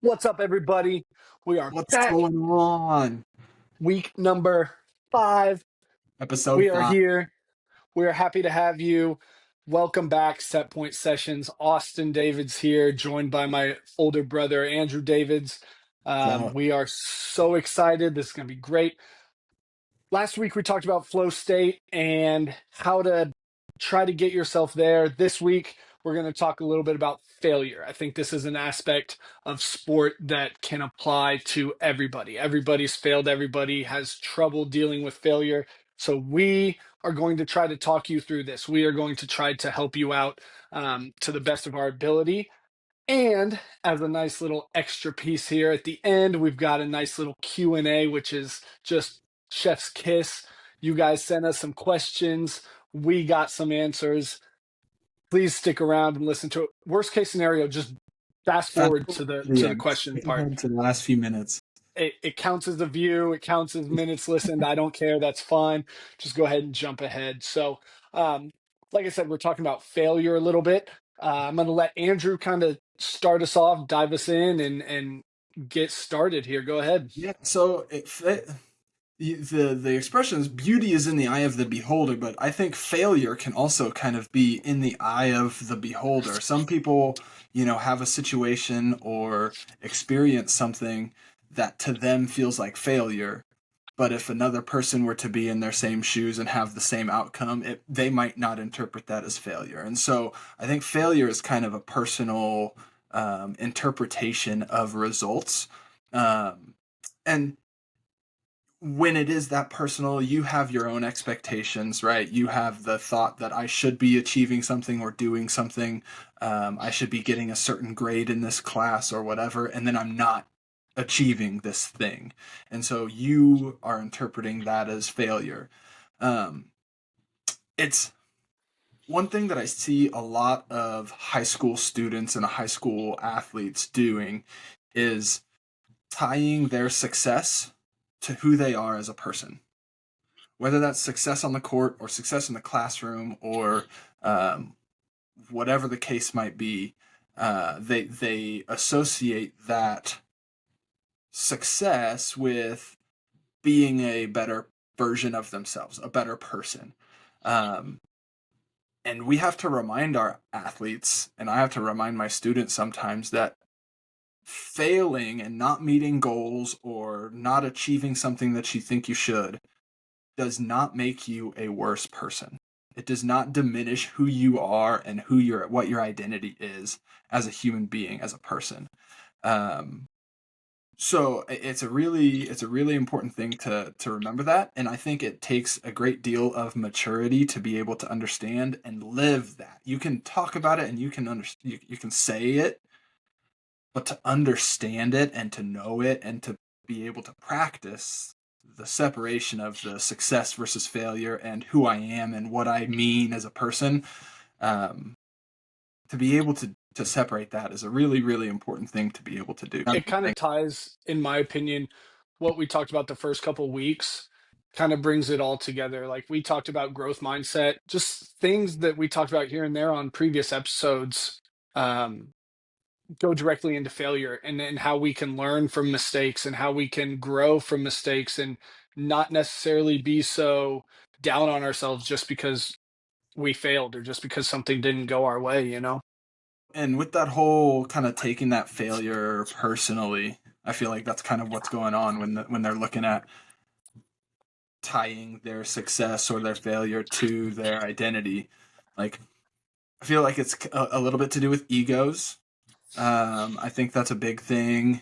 What's up, everybody? We are What's back. going on? Week number 5. Episode We are 5. here. We are happy to have you. Welcome back, Set Point Sessions. Austin Davids here, joined by my older brother, Andrew Davids. So, We are so excited. This is going to be great. Last week, we talked about flow state and how to try to get yourself there. This week, we're going to talk a little bit about failure. I think this is an aspect of sport that can apply to everybody. Everybody's failed, everybody has trouble dealing with failure. So, we are going to try to talk you through this. We are going to try to help you out to the best of our ability. And as a nice little extra piece here at the end, we've got a nice little Q&A, which is just chef's kiss. You guys sent us some questions. We got some answers. Please stick around and listen to it. Worst case scenario, just fast fast forward forward to the to the to the end. question Skip part. ahead to the last few minutes. It counts as a view. It counts as minutes listened. I don't care. That's fine. Just go ahead and jump ahead. So, um, like I said, we're talking about failure a little bit. I'm going to let Andrew kind of start us off, dive us in, and get started here. Go ahead. Yeah, so the expression is beauty is in the eye of the beholder, but I think failure can also kind of be in the eye of the beholder. Some people, have a situation or experience something that to them feels like failure. But if another person were to be in their same shoes and have the same outcome, they might not interpret that as failure. And so I think failure is kind of a personal interpretation of results. And when it is that personal, you have your own expectations, right? You have the thought that I should be achieving something or doing something. I should be getting a certain grade in this class or whatever, and then I'm not achieving this thing. And so you are interpreting that as failure. Um, it's one thing that I see a lot of high school students and high school athletes doing is tying their success to who they are as a person, whether that's success on the court or success in the classroom or um, whatever the case might be. They associate that success with being a better version of themselves, a better person. Um, and we have to remind our athletes, and I have to remind my students sometimes that failing and not meeting goals or not achieving something that you think you should does not make you a worse person. It does not diminish who you are and what your identity is as a human being, as a person. Um, so it's a really important thing to remember that, and I think it takes a great deal of maturity to be able to understand and live that. You can talk about it and you can say it, but to understand it and to know it and to be able to practice the separation of the success versus failure and who I am and what I mean as a person, um, to be able to separate that is a really, really important thing to be able to do. It kind of ties, in my opinion, what we talked about the first couple weeks kind of brings it all together. Like we talked about growth mindset, just things that we talked about here and there on previous episodes. Um, go directly into failure and how we can learn from mistakes and how we can grow from mistakes and not necessarily be so down on ourselves just because we failed or just because something didn't go our way, you know? And with that whole kind of taking that failure personally, I feel like that's kind of what's going on when they're looking at tying their success or their failure to their identity. Like, I feel like it's a little bit to do with egos. I think that's a big thing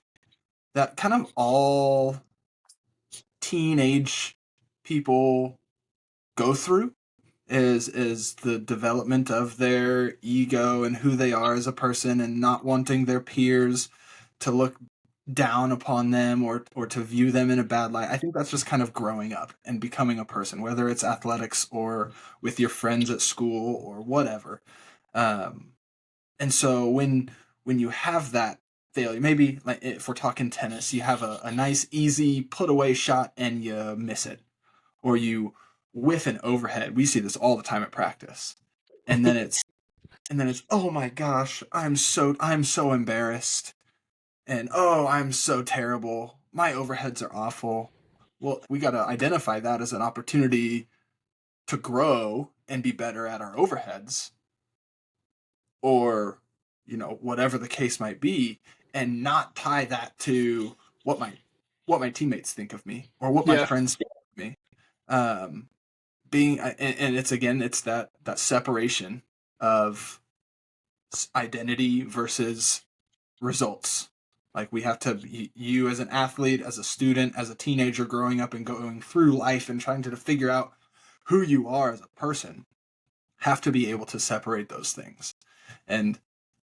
that kind of all teenage people go through is the development of their ego and who they are as a person and not wanting their peers to look down upon them or to view them in a bad light. I think that's just kind of growing up and becoming a person, whether it's athletics or with your friends at school or whatever. Um, and so when you have that failure, maybe like if we're talking tennis, you have a nice easy put away shot and you miss it, or you whiff an overhead. We see this all the time at practice, and then it's oh my gosh, I'm so embarrassed. and oh, I'm so terrible. My overheads are awful. Well, we got to identify that as an opportunity to grow and be better at our overheads, or whatever the case might be, and not tie that to what my teammates think of me or what my Yeah. friends think of me. um Being and it's again, it's that separation of identity versus results. Like, we have to, you as an athlete, as a student, as a teenager growing up and going through life and trying to figure out who you are as a person, have to be able to separate those things. And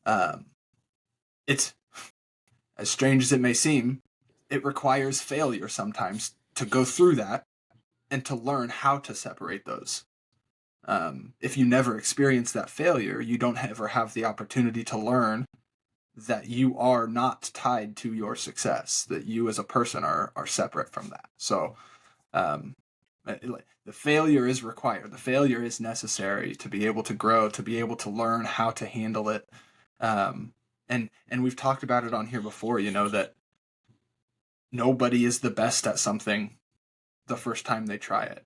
um, it's, as strange as it may seem, it requires failure sometimes to go through that and to learn how to separate those. If you never experience that failure, you don't ever have the opportunity to learn that you are not tied to your success, that you as a person are separate from that. So um, the failure is required. The failure is necessary to be able to grow, to be able to learn how to handle it. And we've talked about it on here before, that nobody is the best at something the first time they try it.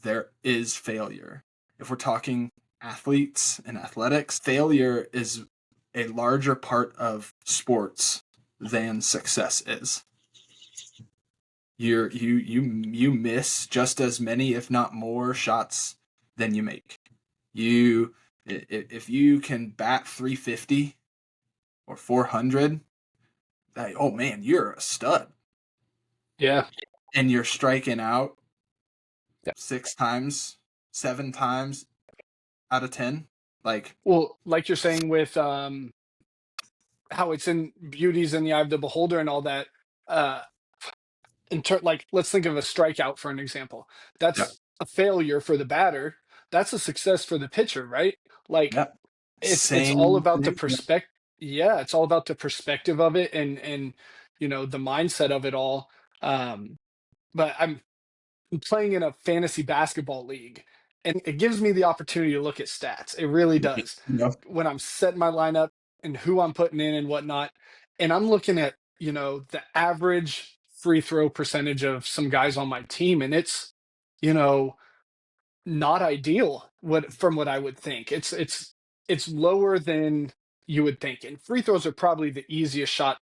There is failure. If we're talking athletes and athletics, failure is a larger part of sports than success is. You miss just as many, if not more, shots than you make. If you can bat 350 or 400, oh man, you're a stud. Yeah. And you're striking out 6 times, 7 times out of 10. Like, Well, like you're saying with how it's in beauty's in the eye of the beholder and all that. Uh, like, let's think of a strikeout for an example. yeah, That's a failure for the batter. That's a success for the pitcher, right? Like, yeah, it's all same about the thing. perspective. Yeah, it's all about the perspective of it, and the mindset of it all. Um, but I'm playing in a fantasy basketball league, and it gives me the opportunity to look at stats. It really does. Yeah, When I'm setting my lineup and who I'm putting in and whatnot, and I'm looking at, the average free throw percentage of some guys on my team, and it's, you know, not ideal from what I would think. It's lower than you would think. And free throws are probably the easiest shot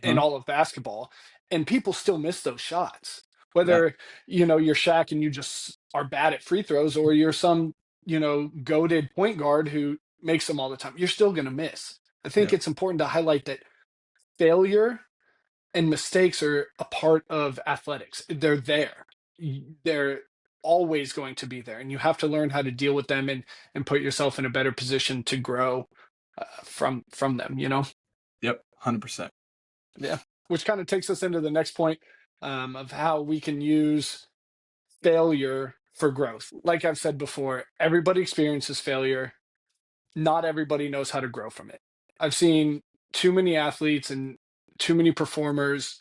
in uh-huh. all of basketball, and people still miss those shots. Yeah, Whether, you're Shaq and you just are bad at free throws, or you're some, goaded point guard who makes them all the time, you're still going to miss. I think yeah, it's important to highlight that failure and mistakes are a part of athletics. They're there. They're always going to be there, and you have to learn how to deal with them and put yourself in a better position to grow from them. yep, 100%. Yeah, which kind of takes us into the next point, of how we can use failure for growth. Like I've said before, everybody experiences failure. Not everybody knows how to grow from it. I've seen too many athletes and too many performers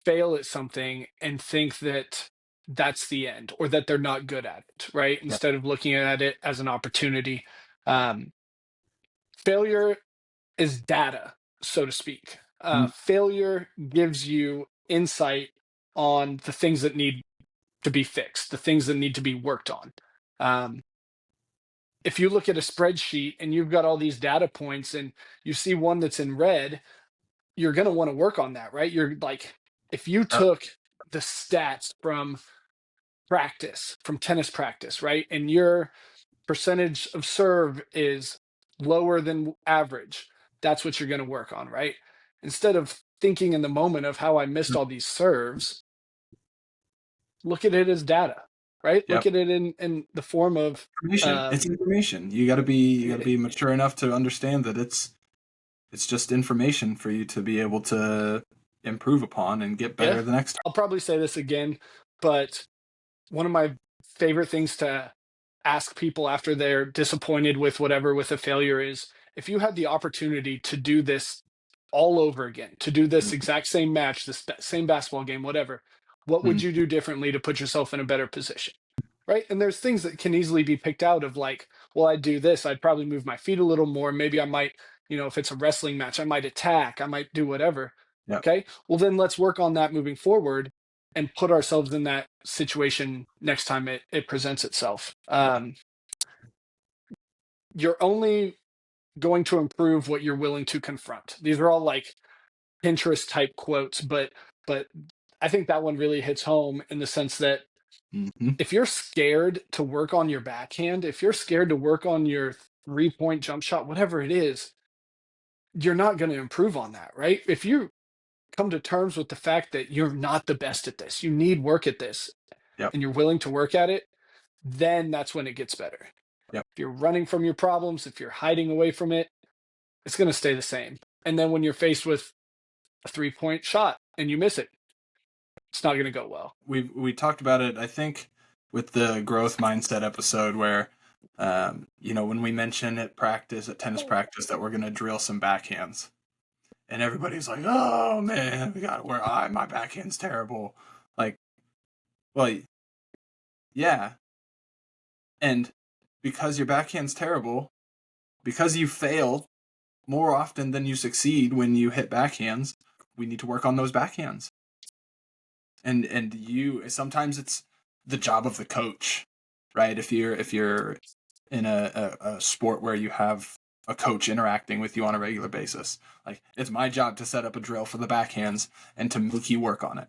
fail at something and think that that's the end, or that they're not good at it, right? Yeah. Instead of looking at it as an opportunity. Um, Failure is data, so to speak. Mm, Failure gives you insight on the things that need to be fixed, the things that need to be worked on. Um, if you look at a spreadsheet and you've got all these data points and you see one that's in red, you're going to want to work on that, right? You're like, if you yep, took the stats from tennis practice, right? And your percentage of serve is lower than average, that's what you're going to work on, right? Instead of thinking in the moment of how I missed yep, all these serves, look at it as data, right? Look yep. at it in the form of, Information. It's um, information. You got to be eh, mature enough to understand that it's just information for you to be able to improve upon and get yeah. better the next time. I'll probably say this again, but one of my favorite things to ask people after they're disappointed with whatever, with a failure, is if you had the opportunity to do this all over again, to do this exact same match, this same basketball game, whatever, what would Mhm. you do differently to put yourself in a better position? Right. And there's things that can easily be picked out of, like, well, I'd do this. I'd probably move my feet a little more. Maybe I might, if it's a wrestling match, I might attack, I might do whatever. Yep. Okay. Well, then let's work on that moving forward and put ourselves in that situation next time it presents itself. You're only going to improve what you're willing to confront. These are all like Pinterest type quotes, but I think that one really hits home in the sense that Mm-hmm. if you're scared to work on your backhand, if you're scared to work on your 3-point jump shot, whatever it is, you're not going to improve on that, right? If you come to terms with the fact that you're not the best at this, you need work at this, Yep. and you're willing to work at it, then that's when it gets better. Yep. If you're running from your problems, if you're hiding away from it, it's going to stay the same. And then when you're faced with a 3-point shot and you miss it, it's not going to go well. We talked about it, I think, with the growth mindset episode where, when we mention at tennis practice, that we're going to drill some backhands, and everybody's like, "Oh man, my backhand's terrible." Like, well, yeah, and because your backhand's terrible, because you fail more often than you succeed when you hit backhands, we need to work on those backhands. And sometimes it's the job of the coach, right? If you're in a sport where you have a coach interacting with you on a regular basis, like, it's my job to set up a drill for the backhands and to make you work on it.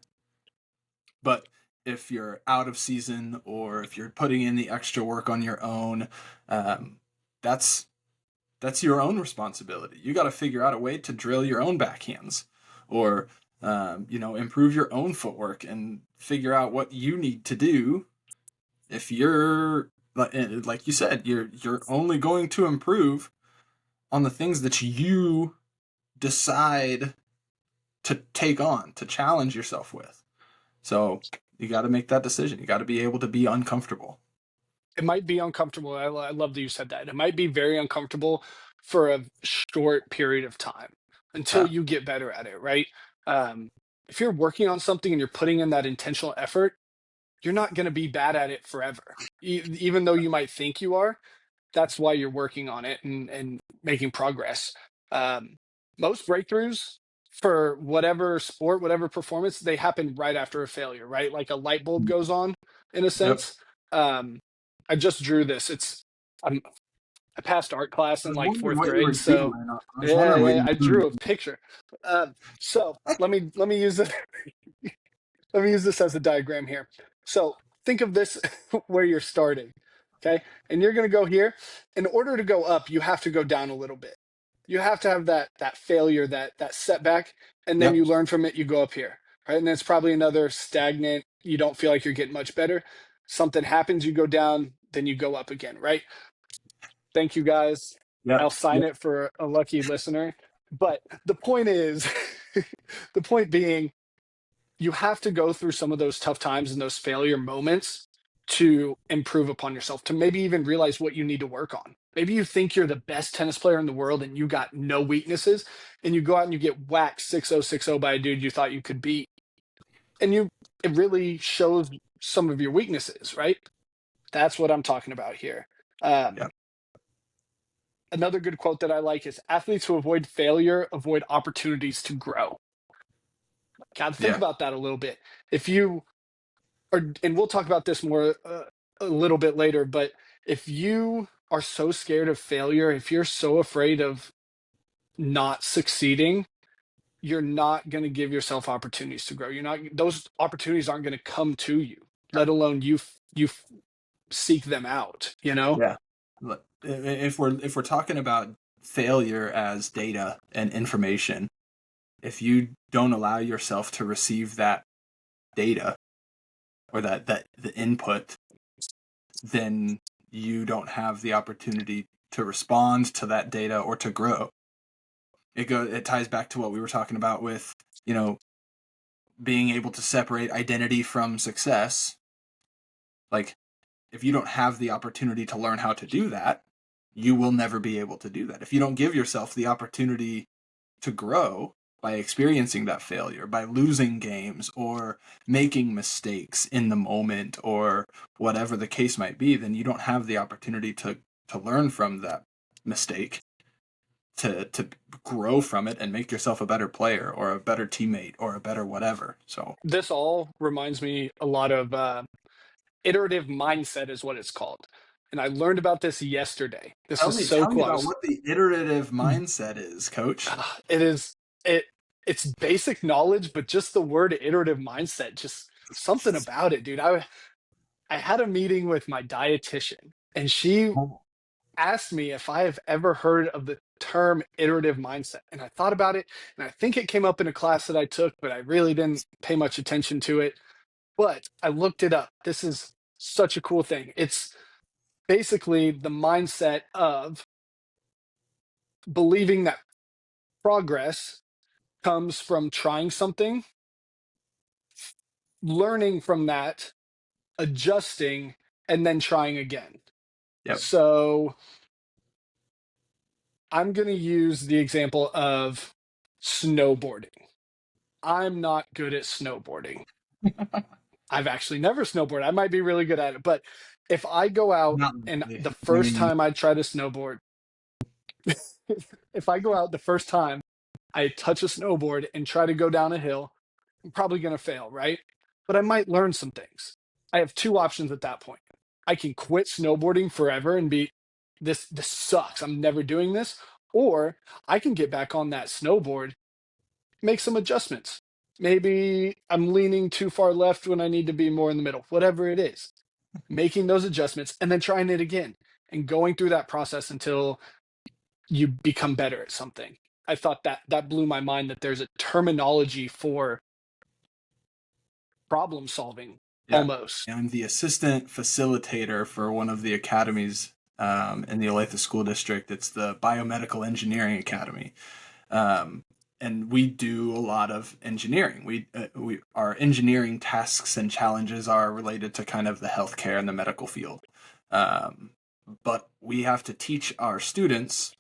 But if you're out of season, or if you're putting in the extra work on your own, that's your own responsibility. You got to figure out a way to drill your own backhands, or improve your own footwork and figure out what you need to do. If you're, like you said, you're only going to improve on the things that you decide to take on, to challenge yourself with. So you got to make that decision. You got to be able to be uncomfortable. It might be uncomfortable. I love that you said that. It might be very uncomfortable for a short period of time until you get better at it, right? If you're working on something and you're putting in that intentional effort, you're not going to be bad at it forever. Even though you might think you are, that's why you're working on it and making progress. Most breakthroughs for whatever sport, whatever performance, they happen right after a failure, right? Like a light bulb goes on in a Yep. sense. I just drew this. I passed art class I in was like wondering fourth what you were grade, so doing. I was yeah, wondering what yeah, you I were doing. drew a picture. So let me use it. Let me use this as a diagram here. So think of this where you're starting, okay? And you're going to go here. In order to go up, you have to go down a little bit. You have to have that failure, that setback, and then Yep. you learn from it. You go up here, right? And then it's probably another stagnant. You don't feel like you're getting much better. Something happens, you go down, then you go up again, right? Thank you guys. Yep. I'll sign Yep. it for a lucky listener. But the point is, the point being, you have to go through some of those tough times and those failure moments to improve upon yourself, to maybe even realize what you need to work on. Maybe you think you're the best tennis player in the world and you got no weaknesses, and you go out and you get whacked 6-0, 6-0 by a dude you thought you could beat. And it really shows some of your weaknesses, right? That's what I'm talking about here. Um, Yep. Another good quote that I like is, athletes who avoid failure avoid opportunities to grow. God, think Yeah. about that a little bit. If you and we'll talk about this more a little bit later, but if you are so scared of failure, if you're so afraid of not succeeding, you're not going to give yourself opportunities to grow. Those opportunities aren't going to come to you, let alone you seek them out, you know? Yeah. If we're talking about failure as data and information, if you don't allow yourself to receive that data, or that the input, then you don't have the opportunity to respond to that data or to grow. It ties back to what we were talking about with, being able to separate identity from success. Like, if you don't have the opportunity to learn how to do that, you will never be able to do that. If you don't give yourself the opportunity to grow by experiencing that failure, by losing games or making mistakes in the moment or whatever the case might be, then you don't have the opportunity to learn from that mistake, to grow from it and make yourself a better player or a better teammate or a better whatever. So This all reminds me a lot of iterative mindset is what it's called. And I learned about this yesterday. This was so tell me cool. I about was what the iterative mindset is, coach. it is it it's basic knowledge, but just the word iterative mindset, just something about it, dude. I had a meeting with my dietitian, and she asked me if I have ever heard of the term iterative mindset. And I thought about it, and I think it came up in a class that I took, but I really didn't pay much attention to it. But I looked it up. This is such a cool thing. It's basically the mindset of believing that progress comes from trying something, learning from that, adjusting, and then trying again. Yep. So I'm going to use the example of snowboarding. I'm not good at snowboarding. I've actually never snowboarded. I might be really good at it, but if I go out Not and really. the I first mean, time I try to snowboard, if I go out the first time I touch a snowboard and try to go down a hill, I'm probably going to fail, right? But I might learn some things. I have two options at that point. I can quit snowboarding forever and be this sucks. I'm never doing this, or I can get back on that snowboard, make some adjustments. Maybe I'm leaning too far left when I need to be more in the middle. Whatever it is. Making those adjustments and then trying it again and going through that process until you become better at something. I thought that blew my mind that there's a terminology for problem solving yeah. almost. I'm the assistant facilitator for one of the academies in the Olathe School District. It's the Biomedical Engineering Academy. And we do a lot of engineering. Our engineering tasks and challenges are related to kind of the healthcare and the medical field. But we have to teach our students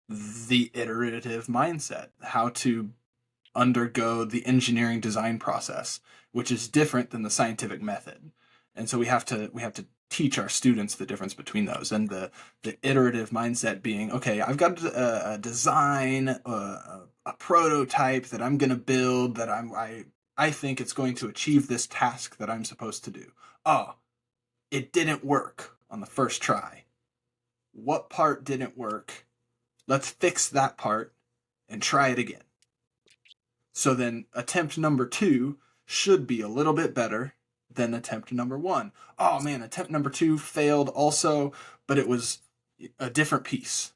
the iterative mindset, how to undergo the engineering design process, which is different than the scientific method. And so we have to teach our students the difference between those, and the iterative mindset being, okay, I've got a design, a prototype that I'm going to build that I think it's going to achieve this task that I'm supposed to do. Oh, it didn't work on the first try. What part didn't work? Let's fix that part and try it again. So then attempt number 2 should be a little bit better than attempt number 1. Oh man, attempt number 2 failed also, but it was a different piece.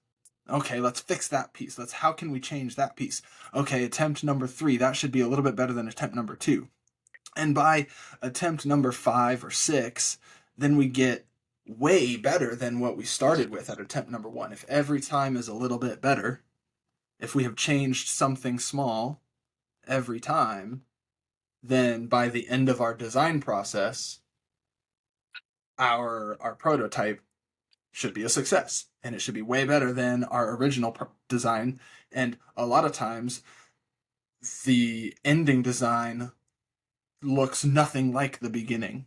Okay, let's fix that piece. How can we change that piece? Okay, attempt number 3, that should be a little bit better than attempt number 2. And by attempt number 5 or 6, then we get way better than what we started with at attempt number 1. If every time is a little bit better, if we have changed something small every time, then by the end of our design process, our prototype should be a success, and it should be way better than our original design. And a lot of times, the ending design looks nothing like the beginning,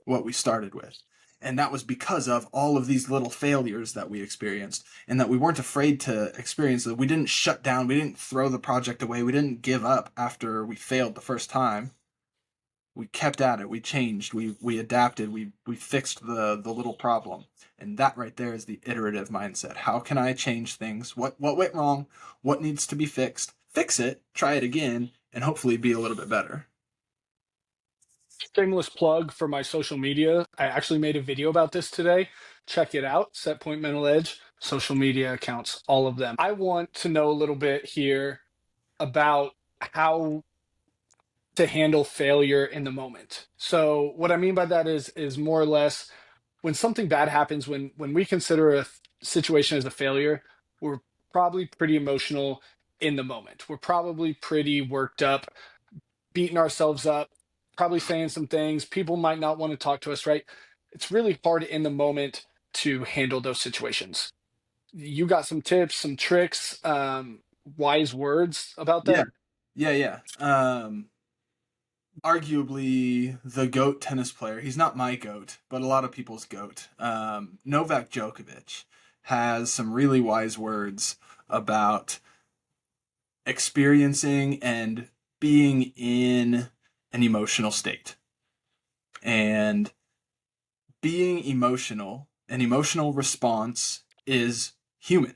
what we started with. And that was because of all of these little failures that we experienced, and that we weren't afraid to experience. That we didn't shut down, we didn't throw the project away, we didn't give up after we failed the first time. We kept at it, we changed, we adapted, we fixed the little problem. And that right there is the iterative mindset. How can I change things? What went wrong? What needs to be fixed? Fix it, try it again, and hopefully be a little bit better. Shameless plug for my social media. I actually made a video about this today. Check it out. Set Point Mental Edge, social media accounts, all of them. I want to know a little bit here about how to handle failure in the moment. So what I mean by that is more or less when something bad happens, when we consider a situation as a failure, we're probably pretty emotional in the moment. We're probably pretty worked up, beating ourselves up, probably saying some things. People might not want to talk to us, right? It's really hard in the moment to handle those situations. You got some tips, some tricks, wise words about Yeah, that? yeah. Arguably the GOAT tennis player. He's not my GOAT, but a lot of people's GOAT. Novak Djokovic has some really wise words about experiencing and being in an emotional state. And being emotional, an emotional response is human.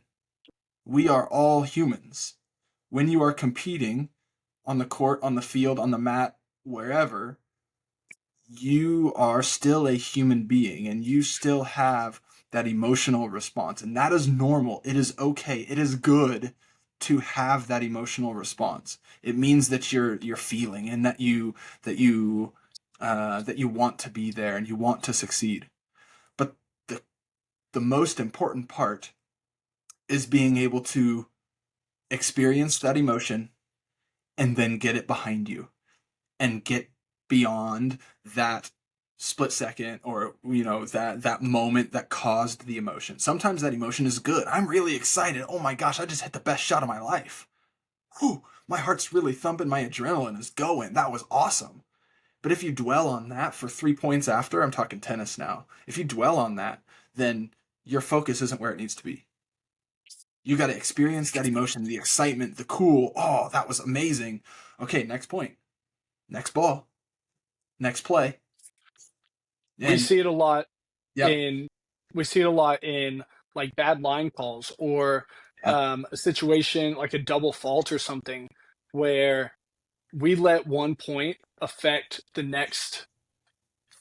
We are all humans. When you are competing on the court, on the field, on the mat, wherever, you are still a human being and you still have that emotional response. And that is normal. It is okay. It is good to have that emotional response. It means that you're feeling and that you want to be there and you want to succeed. But the the most important part is being able to experience that emotion and then get it behind you and get beyond that split second, or that moment that caused the emotion. Sometimes that emotion is good. I'm really excited. Oh my gosh, I just hit the best shot of my life. Whew, my heart's really thumping, my adrenaline is going. That was awesome. But if you dwell on that for 3 points after, I'm talking tennis now, if you dwell on that, then your focus isn't where it needs to be. You got to experience that emotion, the excitement, the cool. Oh, that was amazing. Okay, next point, next ball, next play. We And see it a lot yep, in we see it a lot in like bad line calls, or yeah, a situation like a double fault or something, where we let 1 point affect the next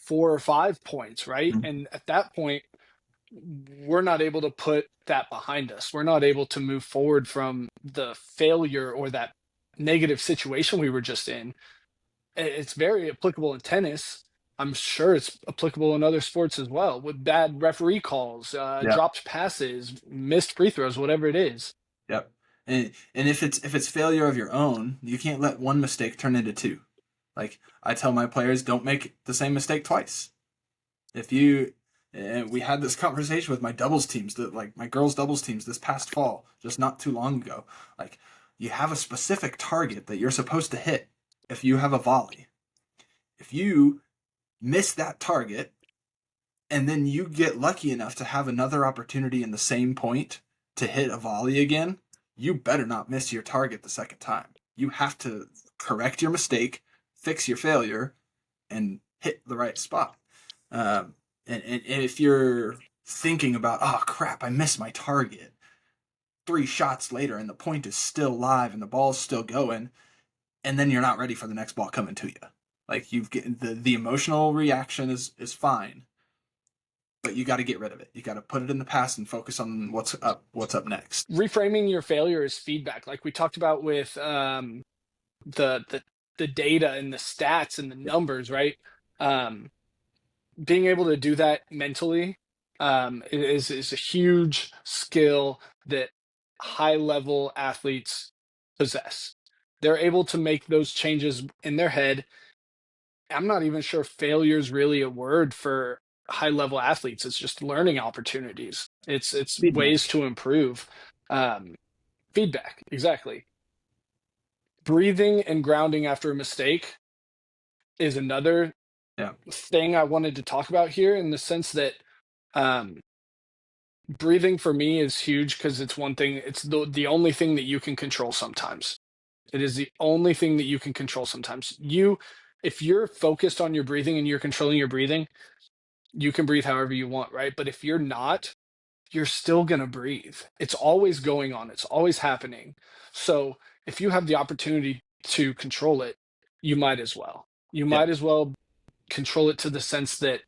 4 or 5 points, right? mm, And at that point, we're not able to put that behind us. We're not able to move forward from the failure or that negative situation we were just in. It's very applicable in tennis. I'm sure it's applicable in other sports as well, with bad referee calls, yep, dropped passes, missed free throws, whatever it is. yep. And if it's failure of your own, you can't let one mistake turn into two. Like I tell my players, don't make the same mistake twice. If you And we had this conversation with my doubles teams, that like my girls doubles teams this past fall, just not too long ago. Like you have a specific target that you're supposed to hit if you have a volley. If you miss that target and then you get lucky enough to have another opportunity in the same point to hit a volley again, you better not miss your target the second time. You have to correct your mistake, fix your failure, and hit the right spot. And if you're thinking about, oh crap, I missed my target 3 shots later and the point is still live and the ball's still going, and then you're not ready for the next ball coming to you. Like you've get the emotional reaction is fine, but you got to get rid of it. You got to put it in the past and focus on what's up next. Reframing your failure as feedback, like we talked about with the the the data and the stats and the numbers, right? Um, Being able to do that mentally is a huge skill that high level athletes possess. They're able to make those changes in their head. I'm not even sure failure is really a word for high level athletes. It's just learning opportunities. It's ways Feedback. to improve. Um, Feedback, exactly. Breathing and grounding after a mistake is another Yeah. thing I wanted to talk about here, in the sense that um, breathing for me is huge, because it's one thing, it's the only thing that you can control sometimes. It is the only thing that you can control sometimes. If you're focused on your breathing and you're controlling your breathing, you can breathe however you want, right? But if you're not, you're still going to breathe. It's always going on, it's always happening. So if you have the opportunity to control it, you might as well. You Yeah. might as well control it to the sense that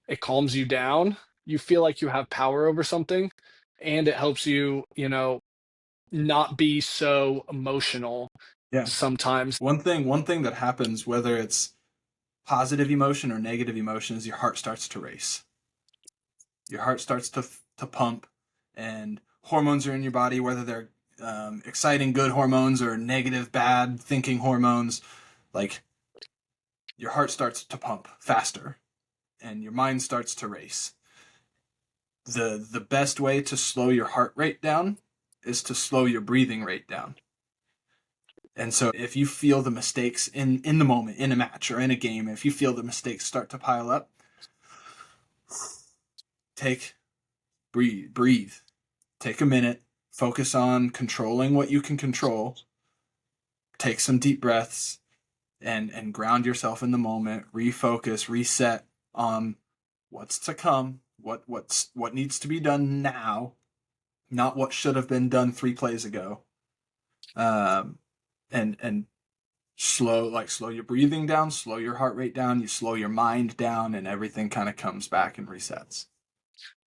it calms you down. You feel like you have power over something, and it helps you, not be so emotional Yeah. sometimes. One thing that happens, whether it's positive emotion or negative emotion, is your heart starts to race. Your heart starts to pump, and hormones are in your body, whether they're exciting good hormones or negative bad thinking hormones. Like your heart starts to pump faster and your mind starts to race. The best way to slow your heart rate down is to slow your breathing rate down. And so if you feel the mistakes in the moment, in a match or in a game, if you feel the mistakes start to pile up, take breathe. Take a minute, focus on controlling what you can control, take some deep breaths, and ground yourself in the moment, refocus, reset on what's to come, what needs to be done now, not what should have been done 3 plays ago. Um, and slow your breathing down, slow your heart rate down, you slow your mind down, and everything kind of comes back and resets.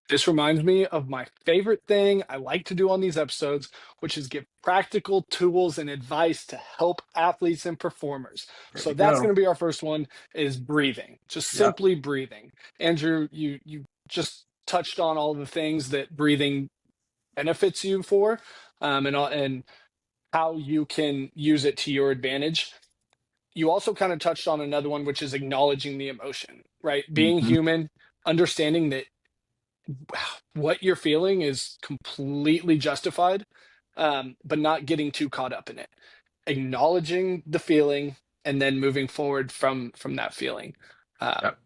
This reminds me of my favorite thing I like to do on these episodes, which is give practical tools and advice to help athletes and performers. There So we that's go. going to be our first one is breathing, just Yep. simply breathing. Andrew, you just touched on all the things that breathing benefits you for, and how you can use it to your advantage. You also kind of touched on another one, which is acknowledging the emotion, right? Being Mm-hmm. human, understanding that what you're feeling is completely justified, but not getting too caught up in it. Acknowledging the feeling and then moving forward from that feeling. Um, Yep.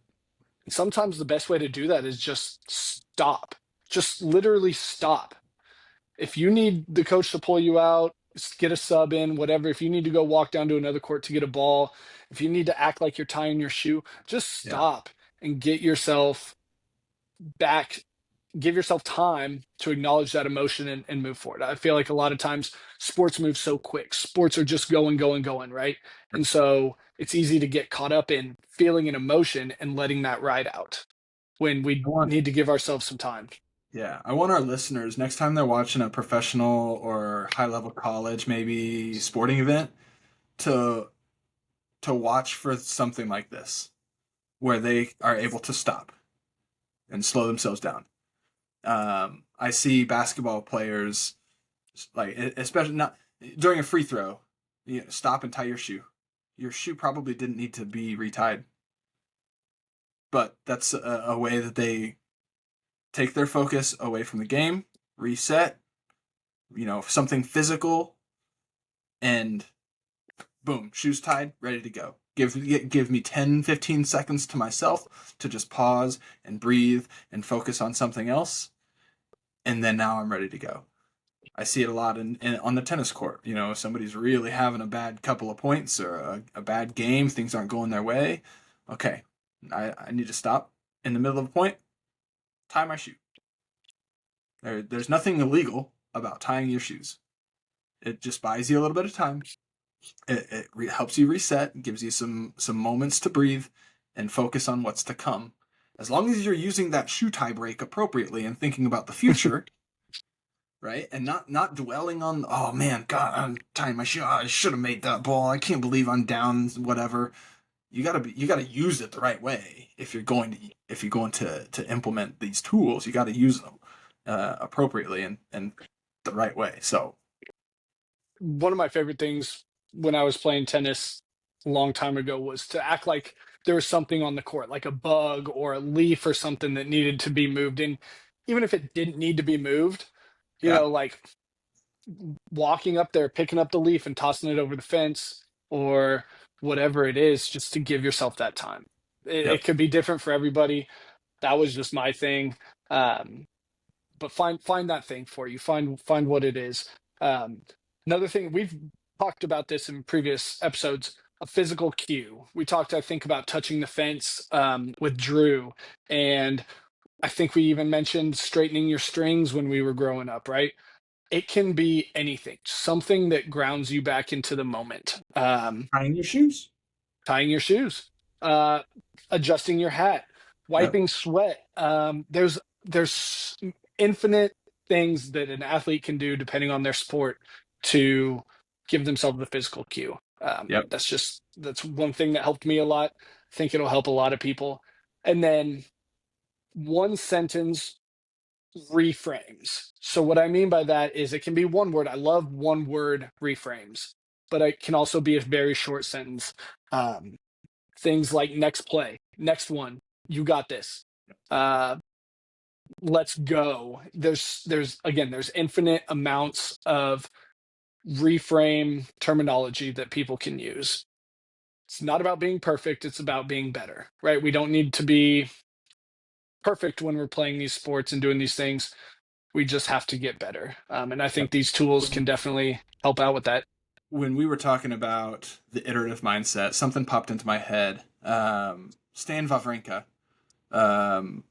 Sometimes the best way to do that is just stop. Just literally stop. If you need the coach to pull you out, get a sub in, whatever. If you need to go walk down to another court to get a ball, if you need to act like you're tying your shoe, just Yeah. stop and get yourself back, give yourself time to acknowledge that emotion and move forward. I feel like a lot of times sports move so quick. Sports are just going, going, going, right? And so it's easy to get caught up in feeling an emotion and letting that ride out when I we want need to give ourselves some time. Yeah, I want our listeners next time they're watching a professional or high level college, maybe sporting event, to watch for something like this, where they are able to stop and slow themselves down. I see basketball players like, especially not during a free throw, stop and tie your shoe. Your shoe probably didn't need to be retied, but that's a way that they take their focus away from the game, reset, something physical, and boom, shoes tied, ready to go. Give me 10, 15 seconds to myself to just pause and breathe and focus on something else. And then now I'm ready to go. I see it a lot on the tennis court. If somebody's really having a bad couple of points or a bad game, things aren't going their way. Okay, I need to stop in the middle of a point, tie my shoe. There's nothing illegal about tying your shoes. It just buys you a little bit of time. It helps you reset, gives you some moments to breathe and focus on what's to come. As long as you're using that shoe tie break appropriately and thinking about the future, right? And not dwelling on, oh man, God, I'm tying my shoe. Oh, I should have made that ball. I can't believe I'm down. Whatever. You gotta use it the right way if you're going to implement these tools. You got to use them appropriately and the right way. So One of my favorite things when I was playing tennis a long time ago was to act like there was something on the court, like a bug or a leaf or something that needed to be moved. And even if it didn't need to be moved, yeah, like walking up there, picking up the leaf and tossing it over the fence or whatever it is, just to give yourself that time. It yep. could be different for everybody. That was just my thing. Um, but find that thing for you. Find what it is. Um, Another thing we've talked about this in previous episodes. A physical cue. We talked, I think, about touching the fence with Drew, and I think we even mentioned straightening your strings when we were growing up. Right? It can be anything, something that grounds you back into the moment. Tying your shoes. Tying your shoes, uh, adjusting your hat, Yep. wiping sweat. There's infinite things that an athlete can do depending on their sport to give themselves the physical cue. Yep. That's one thing that helped me a lot. I think it'll help a lot of people. And then one sentence reframes. So what I mean by that is it can be one word. I love one word reframes, but it can also be a very short sentence. Um, Things like next play, next one, you got this. Uh, let's go. There's infinite amounts of reframe terminology that people can use. It's not about being perfect, it's about being better, right? We don't need to be perfect when we're playing these sports and doing these things. We just have to get better. And I think these tools can definitely help out with that. When we were talking about the iterative mindset, something popped into my head. Stan Wawrinka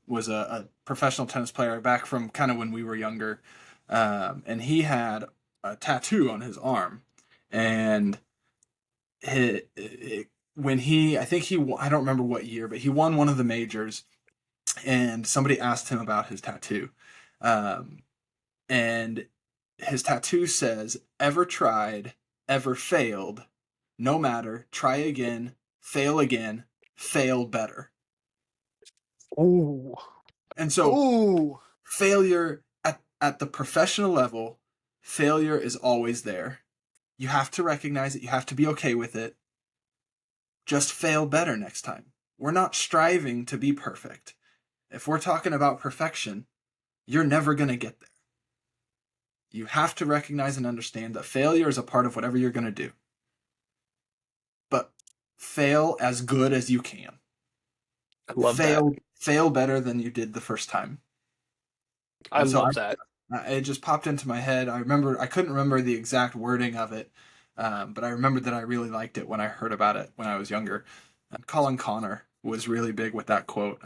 was a professional tennis player back from kind of when we were younger, and he had a tattoo on his arm, and when I think I don't remember what year, but he won one of the majors, and somebody asked him about his tattoo, um, and his tattoo says, "Ever tried, ever failed, no matter, try again, fail better." Ooh. And so Ooh. failure at the professional level, failure is always there. You have to recognize it, you have to be okay with it. Just fail better next time. We're not striving to be perfect. If we're talking about perfection, you're never going to get there. You have to recognize and understand that failure is a part of whatever you're going to do. But fail as good as you can. I love that. Fail better than you did the first time. I And so love that. it just popped into my head. I couldn't remember the exact wording of it, but I remembered that I really liked it when I heard about it when I was younger. Colin Connor was really big with that quote.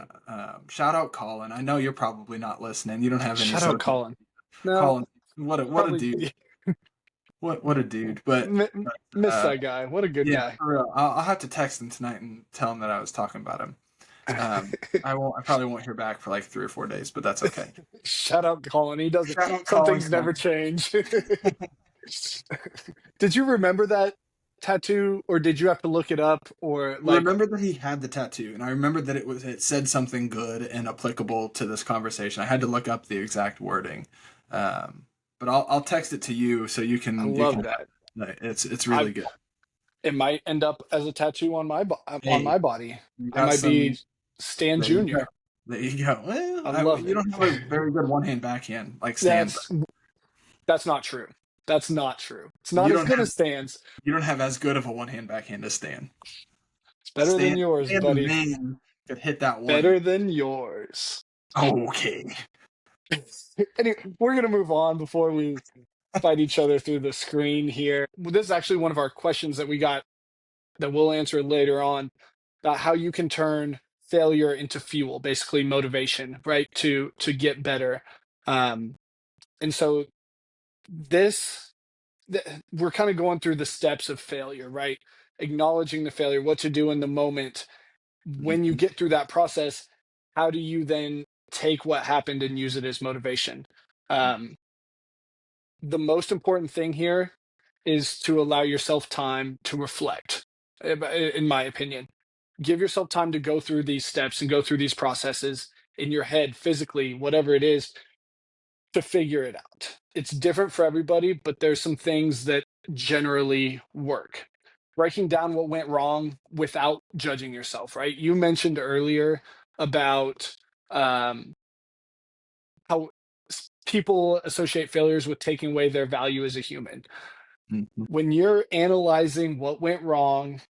Shout out Colin. I know you're probably not listening. You don't have any Shout out social. Colin. No, Colin, what a probably dude. What a dude. But miss uh, that guy. What a good yeah, guy. for real. I'll have to text him tonight and tell him that I was talking about him. I won't. I probably won't hear back for like 3 or 4 days, but that's okay. Shout out Colin. He doesn't. Shout out Some Colin things never Connor. change. Did you remember that tattoo, or did you have to look it up, or I like? remember that he had the tattoo, and I remember that it said something good and applicable to this conversation. I had to look up the exact wording, but I'll text it to you so you I can love that. it's I really good. It might end up as a tattoo on on Hey, my body. you I got might be some. Stan There you go. Junior. There you go. I Well, love you it. don't have a very good one hand backhand like Stan, but That's that's not true. That's not true. It's not you as don't good have as Stan's. as good of a one hand backhand as Stan. It's better than yours, Stan the buddy. man could hit that one. Better than yours. Okay. Anyway, we're gonna move on before we fight each other through the screen here. This is actually one of our questions that we got that we'll answer later on about how you can turn failure into fuel, basically motivation, right? To get better. Um, and so this we're kind of going through the steps of failure, right? Acknowledging the failure, what to do in the moment. When you Mhm. get through that process, how do you then take what happened and use it as motivation? Um, the most important thing here is to allow yourself time to reflect, in my opinion. Give yourself time to go through these steps and go through these processes in your head, physically, whatever it is, to figure it out. It's different for everybody, but there's some things that generally work. Breaking down what went wrong without judging yourself, right? You mentioned earlier about um, how people associate failures with taking away their value as a human. Mhm. When you're analyzing what went wrong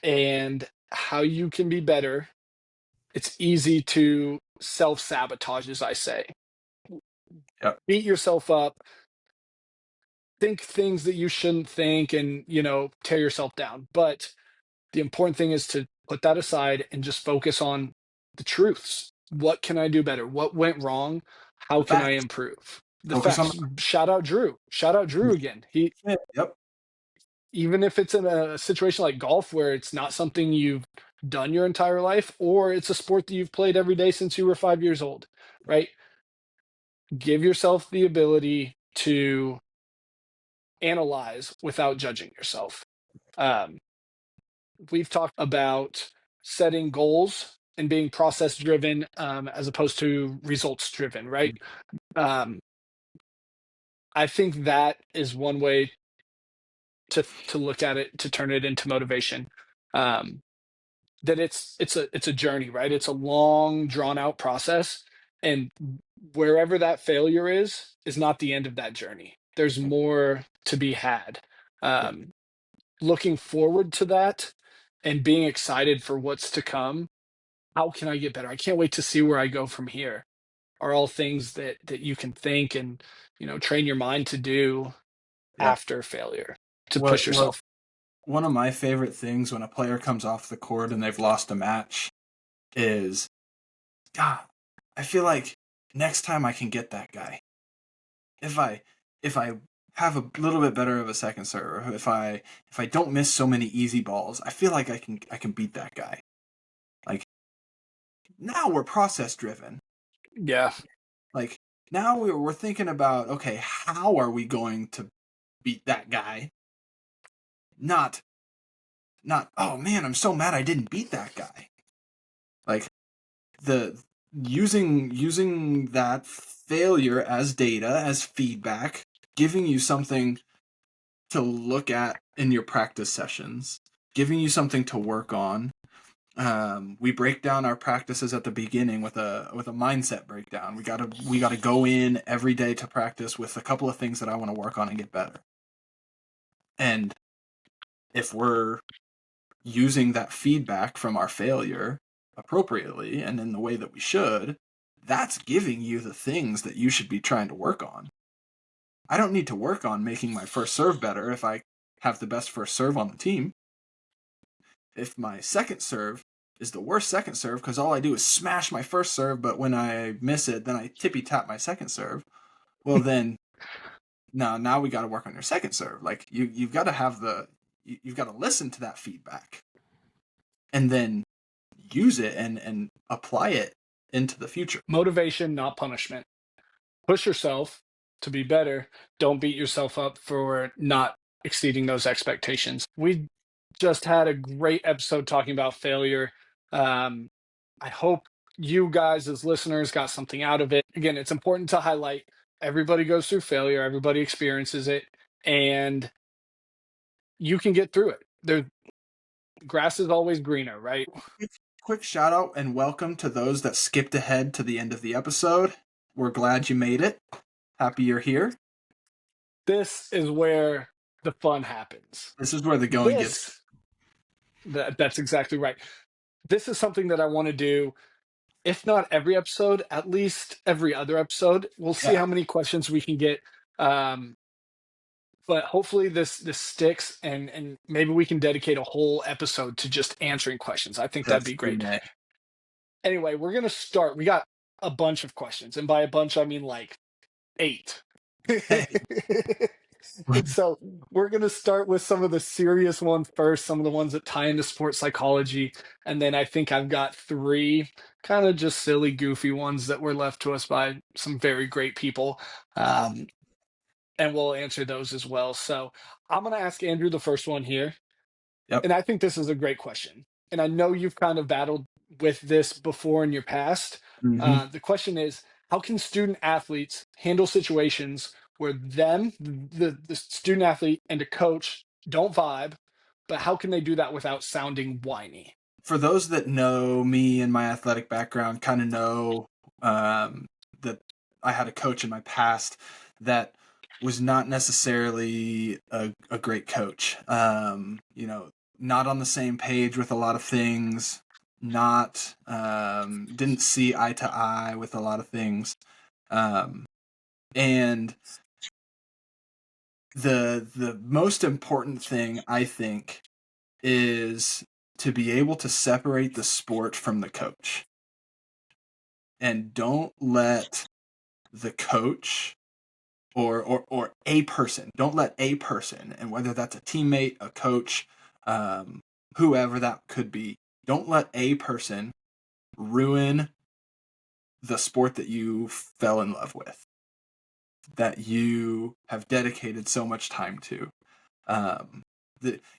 and how you can be better, it's easy to self sabotage, as I say. Yep. Beat yourself up, think things that you shouldn't think, and, tear yourself down. But the important thing is to put that aside and just focus on the truths. What can I do better? What went wrong? How The can I facts. improve? The Focus on facts. Shout out Drew. Shout out Drew again. He the Yep. Even if it's in a situation like golf where it's not something you've done your entire life, or it's a sport that you've played every day since you were 5 years old, right? Give yourself the ability to analyze without judging yourself. Um, we've talked about setting goals and being process driven, as opposed to results driven, right? Um, I think that is one way to look at it, to turn it into motivation. Um, that it's a journey, right? It's a long drawn out process, and wherever that failure is not the end of that journey. There's more to be had. Yep. Um, Looking forward to that and being excited for what's to come. How can I get better? I can't wait to see where I go from here. are all things that you can think and, train your mind to do Yep. after failure to push What yourself. one of my favorite things when a player comes off the court and they've lost a match is, God, I feel like next time I can get that guy. If I have a little bit better of a second serve, if I don't miss so many easy balls, I feel like I can beat that guy. Like, now we're process driven. Yeah. Like, now we're thinking about, okay, how are we going to beat that guy? Not oh man, I'm so mad I didn't beat that guy. Like, the using that failure as data, as feedback, giving you something to look at in your practice sessions, giving you something to work on. We break down our practices at the beginning with a mindset breakdown. We gotta go in every day to practice with a couple of things that I want to work on and get better. And if we're using that feedback from our failure appropriately and in the way that we should, that's giving you the things that you should be trying to work on. I don't need to work on making my first serve better if I have the best first serve on the team. If my second serve is the worst second serve because all I do is smash my first serve, but when I miss it, then I tippy tap my second serve, well then now we got to work on your second serve. Like, you've got to have you've got to listen to that feedback and then use it and apply it into the future. Motivation, not punishment. Push yourself to be better. Don't beat yourself up for not exceeding those expectations. We just had a great episode talking about failure. I hope you guys, as listeners, got something out of it. Again, it's important to highlight everybody goes through failure, everybody experiences it, and you can get through it. The grass is always greener, right? Quick shout out and welcome to those that skipped ahead to the end of the episode. We're glad you made it. Happy you're here. This is where the fun happens. This is where the going gets. That's exactly right. This is something that I want to do, if not every episode, at least every other episode. We'll see Yeah, how many questions we can get. But hopefully this sticks, and maybe we can dedicate a whole episode to just answering questions. I think that'd that's be we great. may. Anyway, we're gonna start. We got a bunch of questions, and by a bunch I mean like 8. Hey, And so we're going to start with some of the serious ones first, some of the ones that tie into sports psychology. And then I think I've got 3 kind of just silly, goofy ones that were left to us by some very great people. Um, and we'll answer those as well. So I'm going to ask Andrew the first one here. yep. And I think this is a great question. And I know you've kind of battled with this before in your past. Mm-hmm. The question is, how can student athletes handle situations where the student athlete, and a coach don't vibe, but how can they do that without sounding whiny? For those that know me and my athletic background, kind of know that I had a coach in my past that was not necessarily a great coach. Not on the same page with a lot of things, not didn't see eye to eye with a lot of things. And the most important thing, I think, is to be able to separate the sport from the coach. And don't let the coach or a person, don't let a person, and whether that's a teammate, a coach, whoever that could be, don't let a person ruin the sport that you fell in love with, that you have dedicated so much time to.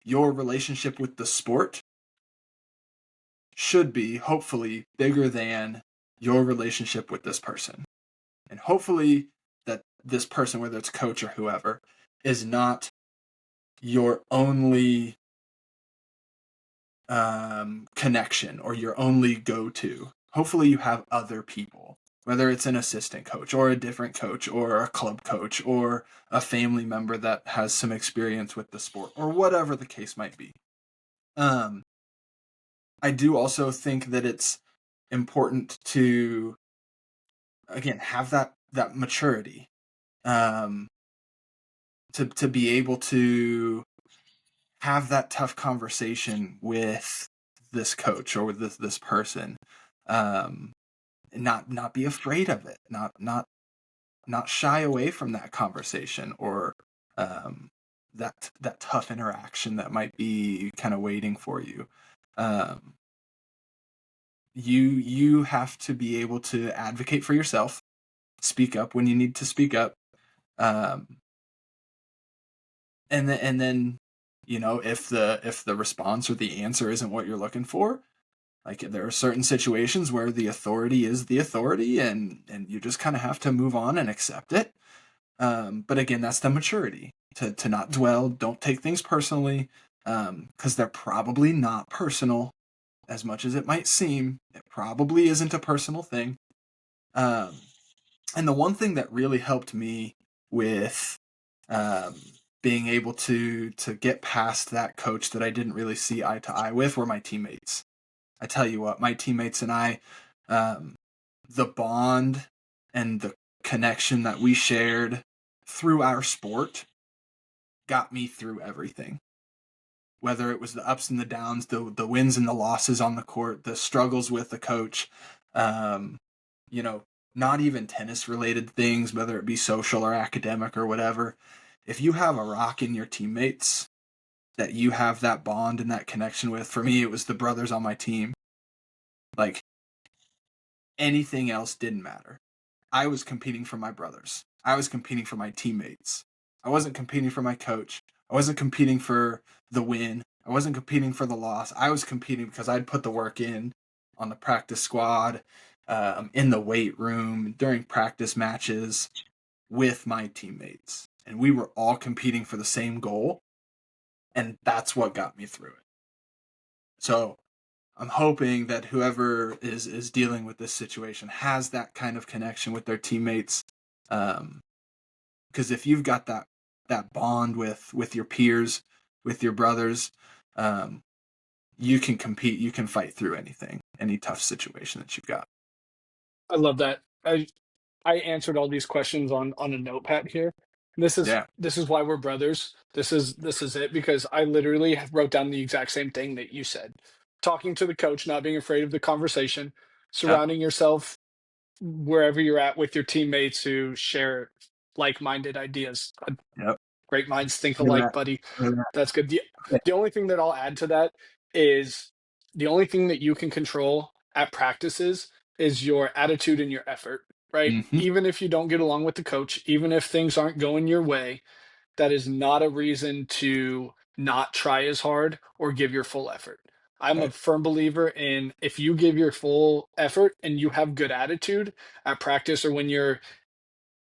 Your relationship with the sport should be, hopefully, bigger than your relationship with this person. And hopefully that this person, whether it's coach or whoever, is not your only connection or your only go-to. Hopefully you have other people, whether it's an assistant coach or a different coach or a club coach or a family member that has some experience with the sport or whatever the case might be. I do also think that it's important to again, have that maturity, um, to be able to have that tough conversation with this coach or with this person, um, and not be afraid of it, not shy away from that conversation or um, that tough interaction that might be kind of waiting for you. Um, you have to be able to advocate for yourself, speak up when you need to speak up, um, and then if the response or the answer isn't what you're looking for, like there are certain situations where the authority is the authority, and you just kind of have to move on and accept it. But again, that's the maturity to not dwell, don't take things personally, because they're probably not personal as much as it might seem. It probably isn't a personal thing. Um, and the one thing that really helped me with um, being able to get past that coach that I didn't really see eye to eye with were my teammates. I tell you what, my teammates and I, um, the bond and the connection that we shared through our sport got me through everything. Whether it was the ups and the downs, the wins and the losses on the court, the struggles with the coach, um, you know, not even tennis related things, whether it be social or academic or whatever. If you have a rock in your teammates that you have that bond and that connection with, for me, it was the brothers on my team. Like anything else didn't matter. I was competing for my brothers. I was competing for my teammates. I wasn't competing for my coach. I wasn't competing for the win. I wasn't competing for the loss. I was competing because I'd put the work in on the practice squad, in the weight room, during practice matches with my teammates. And we were all competing for the same goal. And that's what got me through it. So I'm hoping that whoever is dealing with this situation has that kind of connection with their teammates. Because if you've got that bond with your peers, with your brothers, um, you can compete, you can fight through anything, any tough situation that you've got. I love that. I answered all these questions on a notepad here. Yeah. This is why we're brothers. This is it because I literally wrote down the exact same thing that you said. Talking to the coach, not being afraid of the conversation, Yep. surrounding yourself wherever you're at with your teammates who share like-minded ideas. Yep. Great minds think Look at alike, that. buddy. Look at That's good. that. The only thing that I'll add to that is the only thing that you can control at practices is your attitude and your effort, right? Mm-hmm. Even if you don't get along with the coach, even if things aren't going your way, that is not a reason to not try as hard or give your full effort. I'm a Right. firm believer in if you give your full effort and you have good attitude at practice or when you're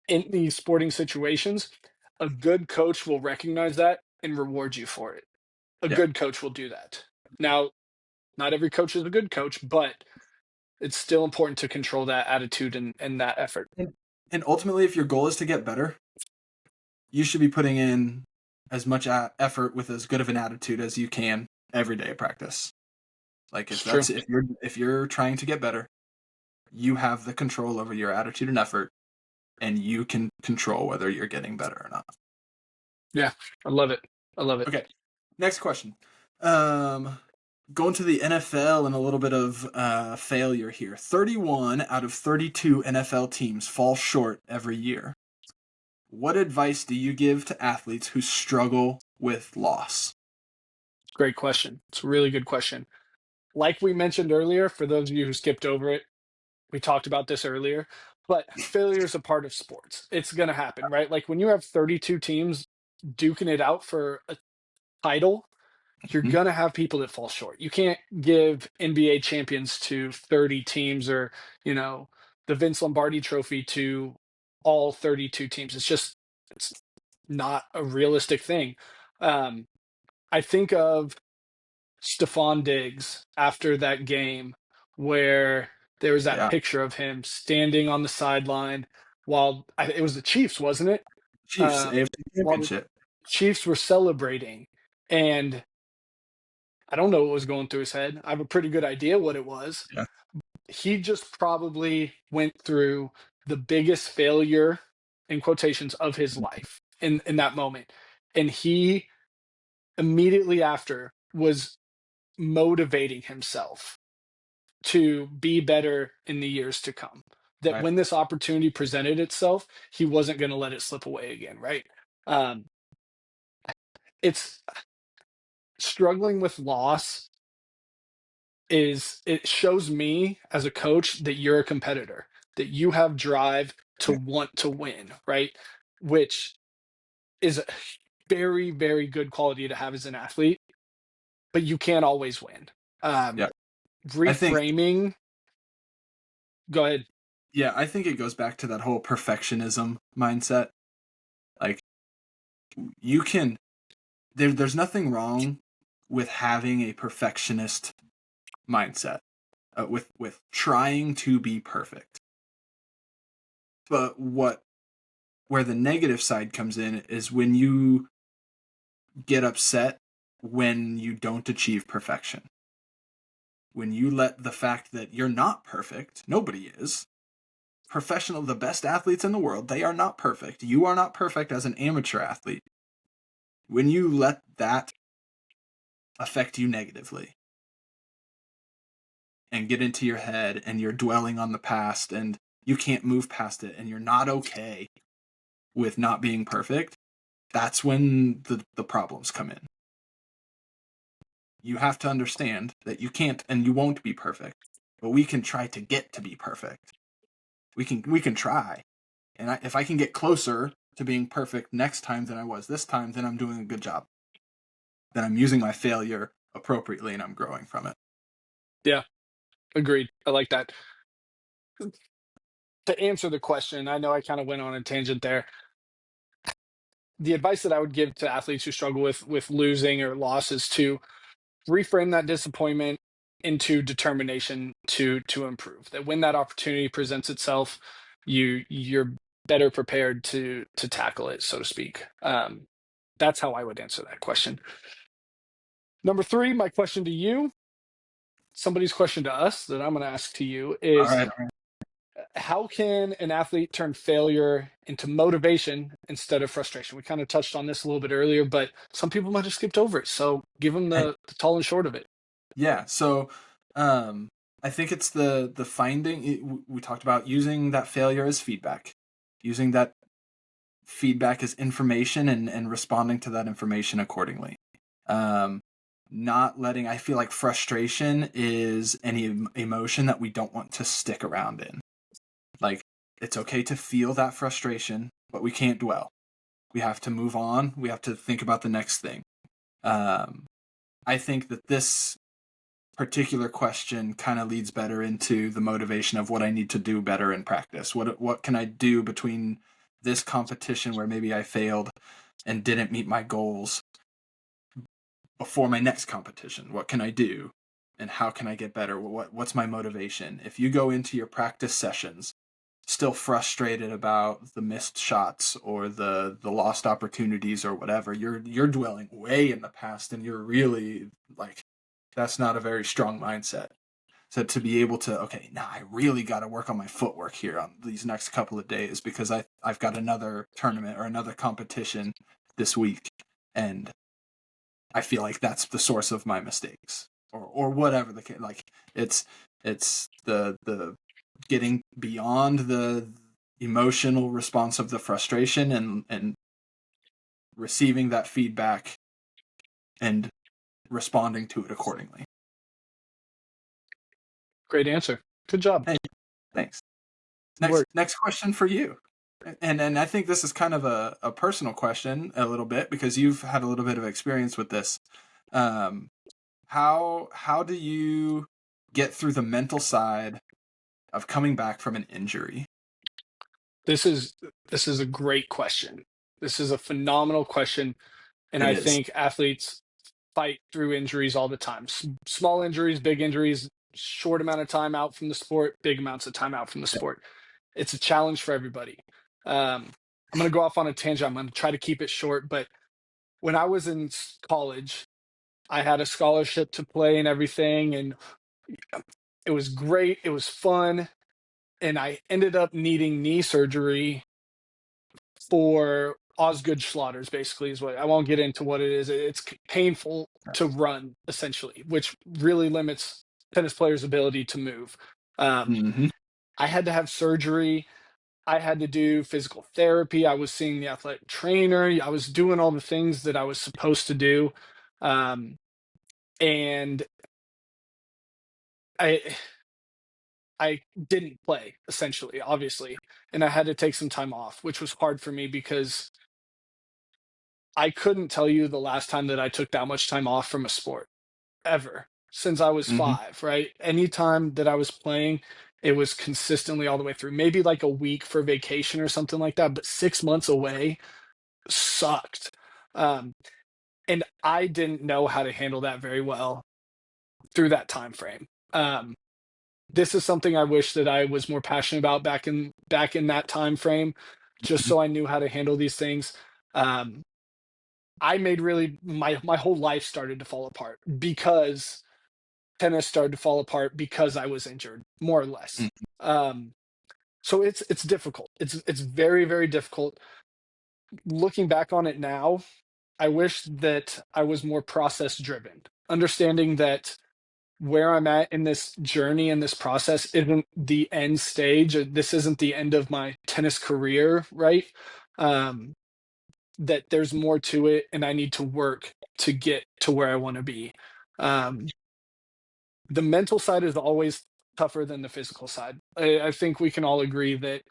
in these sporting situations, a good coach will recognize that and reward you for it. A Yeah. good coach will do that. Now, not every coach is a good coach, but it's still important to control that attitude and that effort. And ultimately, if your goal is to get better, you should be putting in as much effort with as good of an attitude as you can every day of practice. Like It's true. if you're trying to get better, you have the control over your attitude and effort, and you can control whether you're getting better or not. Yeah, I love it. I love it. Okay, next question. Um, Going to the NFL and a little bit of failure here. 31 out of 32 NFL teams fall short every year. What advice do you give to athletes who struggle with loss? Great question. It's a really good question. Like we mentioned earlier, for those of you who skipped over it, we talked about this earlier, but failure is a part of sports. It's going to happen, right? Like when you have 32 teams duking it out for a title, you're Hmm. going to have people that fall short. You can't give NBA champions to 30 teams or, you know, the Vince Lombardi trophy to all 32 teams. It's not a realistic thing. Um, I think of Stephon Diggs after that game where there was that Yeah, picture of him standing on the sideline while it was the Chiefs, wasn't it? Chiefs Um, AFC while the Championship. Chiefs were celebrating, and I don't know what was going through his head. I have a pretty good idea what it was. Yeah, He just probably went through the biggest failure in quotations of his life in that moment. And he immediately after was motivating himself to be better in the years to come. That Right. when this opportunity presented itself, he wasn't going to let it slip away again, right? Um, it's struggling with loss is it shows me as a coach that you're a competitor, that you have drive to Yeah. want to win, right? Which is a very, very good quality to have as an athlete, but you can't always win. Yeah. Um, I think reframing, go ahead. yeah, I think it goes back to that whole perfectionism mindset. Like you can there's nothing wrong with having a perfectionist mindset, with trying to be perfect. But where the negative side comes in is when you get upset when you don't achieve perfection. When you let the fact that you're not perfect, nobody is. The best athletes in the world, they are not perfect. You are not perfect as an amateur athlete. When you let that affect you negatively and get into your head and you're dwelling on the past and you can't move past it and you're not okay with not being perfect, that's when the problems come in. You have to understand that you can't and you won't be perfect, but we can try to get to be perfect. We can try, and if I can get closer to being perfect next time than I was this time, then I'm doing a good job. Then I'm using my failure appropriately and I'm growing from it. Yeah, agreed. I like that. To answer the question, I know I kind of went on a tangent there. The advice that I would give to athletes who struggle with losing or loss is to reframe that disappointment into determination to improve. That when that opportunity presents itself, you're better prepared to tackle it, so to speak. That's how I would answer that question. Number three, my question to you, somebody's question to us that I'm going to ask to you All is right. how can an athlete turn failure into motivation instead of frustration? We kind of touched on this a little bit earlier, but some people might have skipped over it. So give them Hey, the tall and short of it. yeah. So, um, I think it's the finding. We talked about using that failure as feedback, using that feedback as information, and responding to that information accordingly. Um, Not letting. I feel like frustration is any emotion that we don't want to stick around in. Like it's okay to feel that frustration, but we can't dwell. We have to move on. We have to think about the next thing. Um, I think that this particular question kind of leads better into the motivation of what I need to do better in practice. What can I do between this competition where maybe I failed and didn't meet my goals before my next competition? What can I do? And how can I get better? What's my motivation? If you go into your practice sessions still frustrated about the missed shots or the lost opportunities or whatever, you're dwelling way in the past and you're really like that's not a very strong mindset. So to be able to, okay, now I really got to work on my footwork here on these next couple of days because I've got another tournament or another competition this week, and I feel like that's the source of my mistakes or whatever the case. Like it's the getting beyond the emotional response of the frustration and receiving that feedback and responding to it accordingly. Great answer. Good job. Hey, thanks. Good Next work. next question for you. And I think this is kind of a personal question a little bit because you've had a little bit of experience with this. Um, how do you get through the mental side of coming back from an injury? This is this is a great question. This is a phenomenal question, and It I is. think athletes fight through injuries all the time. Small injuries, big injuries, short amount of time out from the sport, big amounts of time out from the sport. It's a challenge for everybody. I'm going to go off on a tangent. I'm going to try to keep it short, but when I was in college, I had a scholarship to play and everything, and it was great. It was fun. and I ended up needing knee surgery for Osgood Schlatter's, basically, is what I won't get into what it is. It's painful to run, essentially, which really limits tennis players' ability to move. Hmm. I had to have surgery. I had to do physical therapy. I was seeing the athletic trainer. I was doing all the things that I was supposed to do. Um, and I I didn't play, essentially, obviously, and I had to take some time off, which was hard for me because I couldn't tell you the last time that I took that much time off from a sport ever since I was Hmm. 5, right? Anytime that I was playing, it was consistently all the way through. Maybe like a week for vacation or something like that, but 6 months away sucked. Um, and I didn't know how to handle that very well through that time frame. This is something I wish that I was more passionate about back in that time frame, just so I knew how to handle these things. Um, I made really my whole life started to fall apart because tennis started to fall apart because I was injured, more or less. Um, so it's difficult. It's very, very difficult. Looking back on it now, I wish that I was more process driven, understanding that where I'm at in this journey and this process isn't the end stage. This isn't the end of my tennis career, right? Um, that there's more to it, and I need to work to get to where I want to be. Um, the mental side is always tougher than the physical side. I think we can all agree that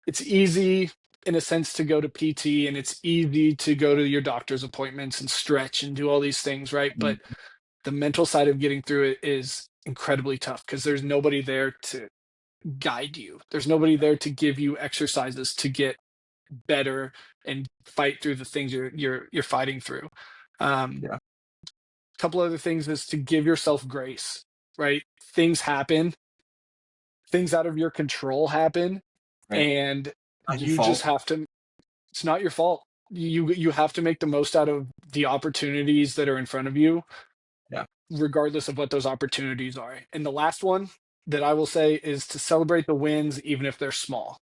it's easy in a sense to go to PT and it's easy to go to your doctor's appointments and stretch and do all these things, right? But the mental side of getting through it is incredibly tough because there's nobody there to guide you. There's nobody there to give you exercises to get better and fight through the things you're fighting through. Um, Yeah. a couple other things is to give yourself grace, right? Things happen, things out of your control happen, Right. and Not your you just fault. have to, it's not your fault. You have to make the most out of the opportunities that are in front of you, Yeah. regardless of what those opportunities are. And the last one that I will say is to celebrate the wins, even if they're small.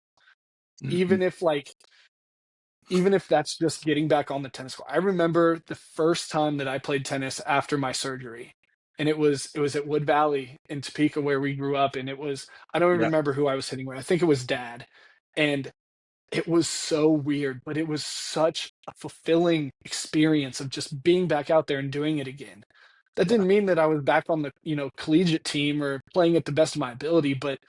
Hmm. Even if like even if that's just getting back on the tennis court. I remember the first time that I played tennis after my surgery. And it was at Wood Valley in Topeka where we grew up. And it was, I don't even Yeah. remember who I was hitting with. I think it was dad. And it was so weird, but it was such a fulfilling experience of just being back out there and doing it again. That Yeah. didn't mean that I was back on the, collegiate team or playing at the best of my ability, but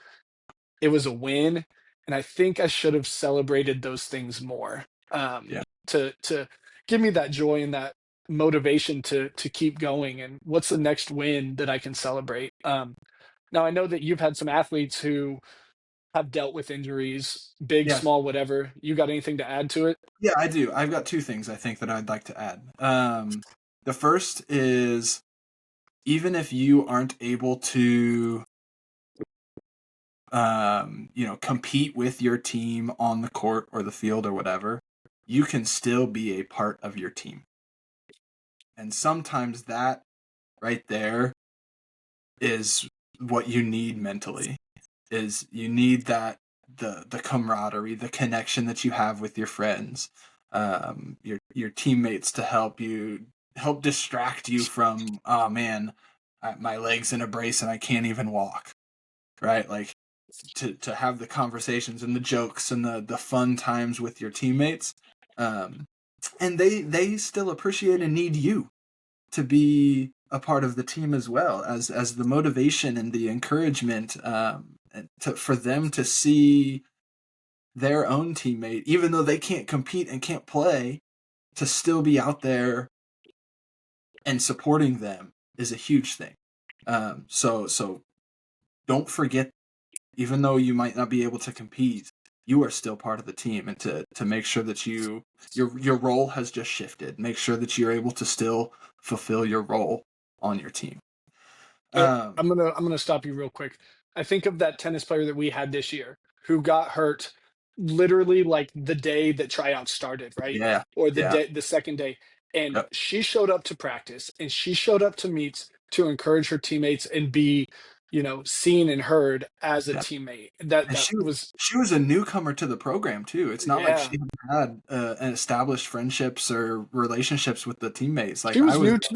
it was a win, and I think I should have celebrated those things more, Yeah. to give me that joy and that motivation to keep going, and what's the next win that I can celebrate? Now I know that you've had some athletes who have dealt with injuries, big, Yeah. small, whatever. You got anything to add to it? Yeah, I do. I've got two things I think that I'd like to add. The first is even if you aren't able to, compete with your team on the court or the field or whatever, you can still be a part of your team. And sometimes that right there is what you need mentally. Is you need that the camaraderie, the connection that you have with your friends, your teammates to help distract you from, oh man, my leg's in a brace and I can't even walk, right? Like to have the conversations and the jokes and the fun times with your teammates, um, and they still appreciate and need you to be a part of the team as well as the motivation and the encouragement, for them to see their own teammate, even though they can't compete and can't play, to still be out there and supporting them is a huge thing. So don't forget, even though you might not be able to compete, you are still part of the team, and to make sure that your role has just shifted. Make sure that you're able to still fulfill your role on your team. So Um, I'm gonna stop you real quick. I think of that tennis player that we had this year who got hurt literally like the day that tryouts started, right? yeah, Or yeah, the second day. And yep, she showed up to practice and she showed up to meets to encourage her teammates and be, seen and heard as a Yeah. teammate. That And that was she was a newcomer to the program too. It's not like yeah. she had an established friendships or relationships with the teammates. She Like I was was, new to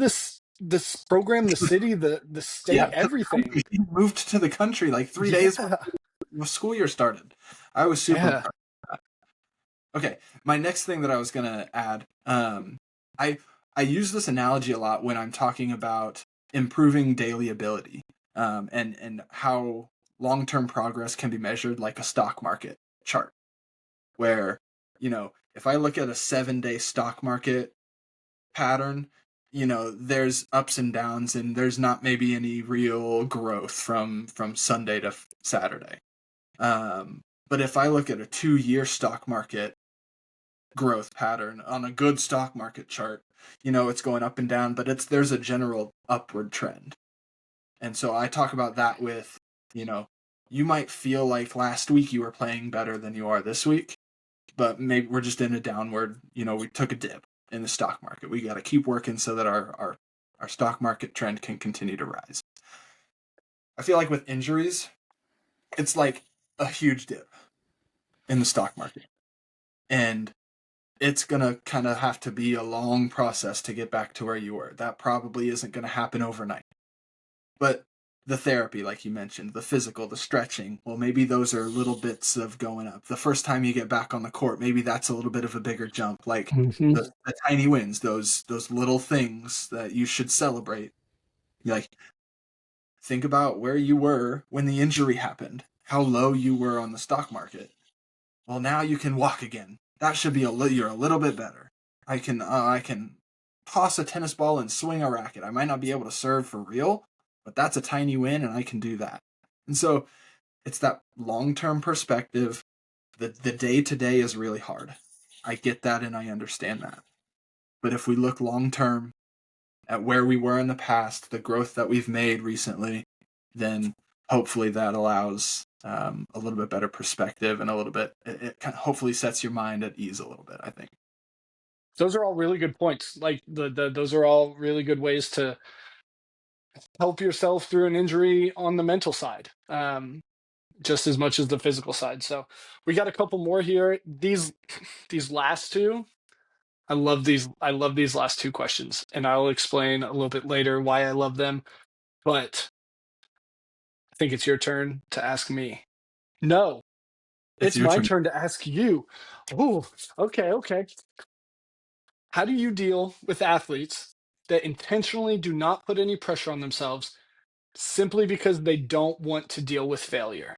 this program, the city, the yeah, state, to the everything. country. She moved to the country like 3 days Yeah. before school year started. I was super Yeah. impressed. Okay, my next thing that I was gonna add, I I use this analogy a lot when I'm talking about improving daily ability, and how long term progress can be measured like a stock market chart, where if I look at a 7 day stock market pattern, there's ups and downs, and there's not maybe any real growth from Sunday to Saturday. But if I look at a 2 year stock market growth pattern on a good stock market chart, it's going up and down, but there's a general upward trend. And so I talk about that with, you know, you might feel like last week you were playing better than you are this week, but maybe we're just in a downward, we took a dip in the stock market. We got to keep working so that our stock market trend can continue to rise. I feel like with injuries, it's like a huge dip in the stock market. And it's going to kind of have to be a long process to get back to where you were. That probably isn't going to happen overnight. But the therapy, like you mentioned, the physical, the stretching, well, maybe those are little bits of going up. The first time you get back on the court, maybe that's a little bit of a bigger jump. Like Hmm. the tiny wins, those little things that you should celebrate. Like, think about where you were when the injury happened, how low you were on the stock market. Well, now you can walk again. That should be you're a little bit better. I can toss a tennis ball and swing a racket. I might not be able to serve for real, but that's a tiny win, and I can do that. And so it's that long term perspective. The day to day is really hard. I get that and I understand that. But if we look long term at where we were in the past, the growth that we've made recently, then hopefully that allows a little bit better perspective, and a little bit, it kind of hopefully sets your mind at ease a little bit, I think. Those are all really good points. Like those are all really good ways to help yourself through an injury on the mental side, just as much as the physical side. So we got a couple more here. These last two, I love these. I love these last two questions, and I'll explain a little bit later why I love them. But I think it's your turn to ask me. No, It's it's your my turn. turn to ask you. Oh, okay, okay. How do you deal with athletes that intentionally do not put any pressure on themselves simply because they don't want to deal with failure?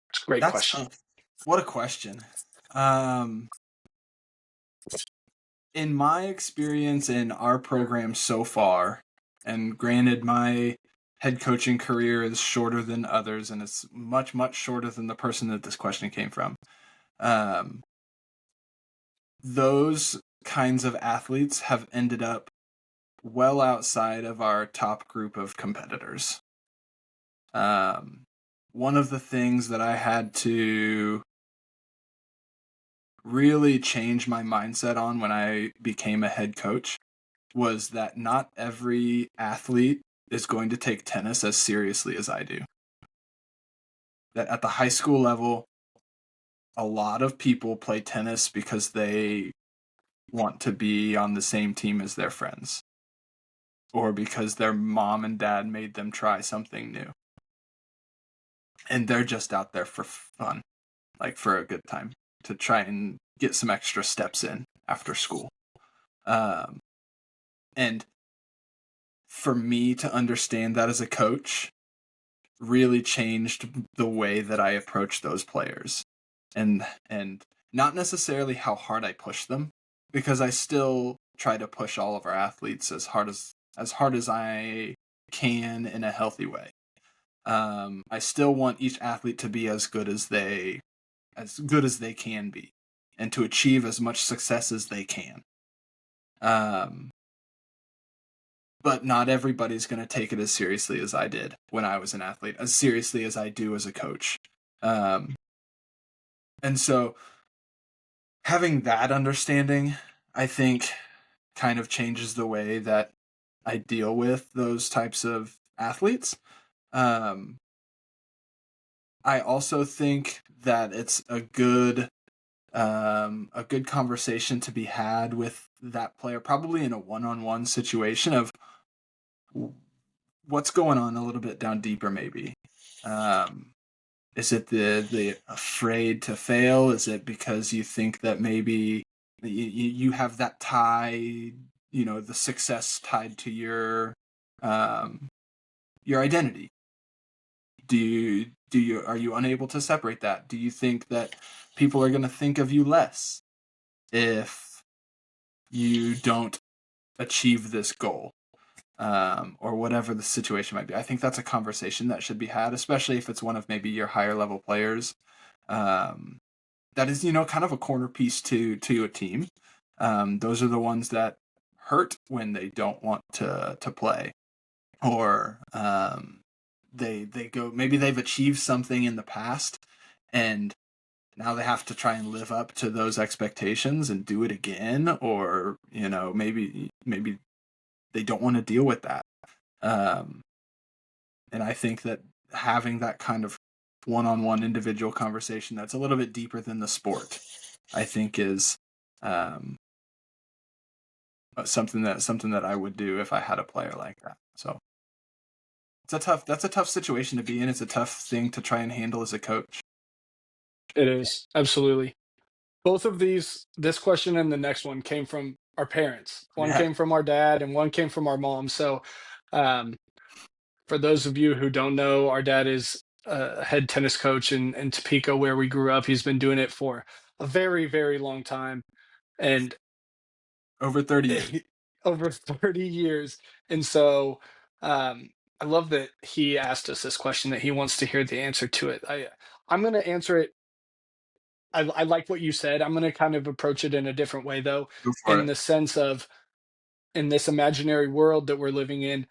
It's a great That's question. what a question. Um, in my experience in our program so far, and granted, my head coaching career is shorter than others, and it's much, much shorter than the person that this question came from. Um, those kinds of athletes have ended up well outside of our top group of competitors. Um, One of the things that I had to really change my mindset on when I became a head coach was that not every athlete is going to take tennis as seriously as I do. That at the high school level, a lot of people play tennis because they want to be on the same team as their friends, or because their mom and dad made them try something new. And they're just out there for fun, like for a good time, to try and get some extra steps in after school. And for me to understand that as a coach really changed the way that I approach those players. And not necessarily how hard I push them, because I still try to push all of our athletes as hard as I can in a healthy way. I still want each athlete to be as good as they can be, and to achieve as much success as they can. Um, but not everybody's going to take it as seriously as I did when I was an athlete, as seriously as I do as a coach. Um, and so having that understanding, I think, kind of changes the way that I deal with those types of athletes. Um, I also think that it's a good conversation to be had with that player, probably in a one-on-one situation of what's going on a little bit down deeper, maybe. Um, is it the afraid to fail? Is it because you think that maybe you have that tie, the success tied to um, your identity? Are you unable to separate that? Do you think that people are going to think of you less if you don't achieve this goal? Or whatever the situation might be. I think that's a conversation that should be had, especially if it's one of maybe your higher level players. Um, that is, kind of a corner piece to a team. Those are the ones that hurt when they don't want to play, or they go, maybe they've achieved something in the past, and now they have to try and live up to those expectations and do it again, or maybe they don't want to deal with that. Um, and I think that having that kind of one-on-one individual conversation that's a little bit deeper than the sport, I think is um, something that I would do if I had a player like that. So that's a tough situation to be in. It's a tough thing to try and handle as a coach. It is, absolutely. Both of this question and the next one came from our parents. One Yeah. came from our dad and one came from our mom. So, um, for those of you who don't know, our dad is a head tennis coach in Topeka, where we grew up. He's been doing it for a very, very long time, and Over 30 years. over 30 years. And so, um, I love that he asked us this question, that he wants to hear the answer to it. I'm going to answer it. I like what you said. I'm going to kind of approach it in a different way, though, Go for in it. the sense of, in this imaginary world that we're living in,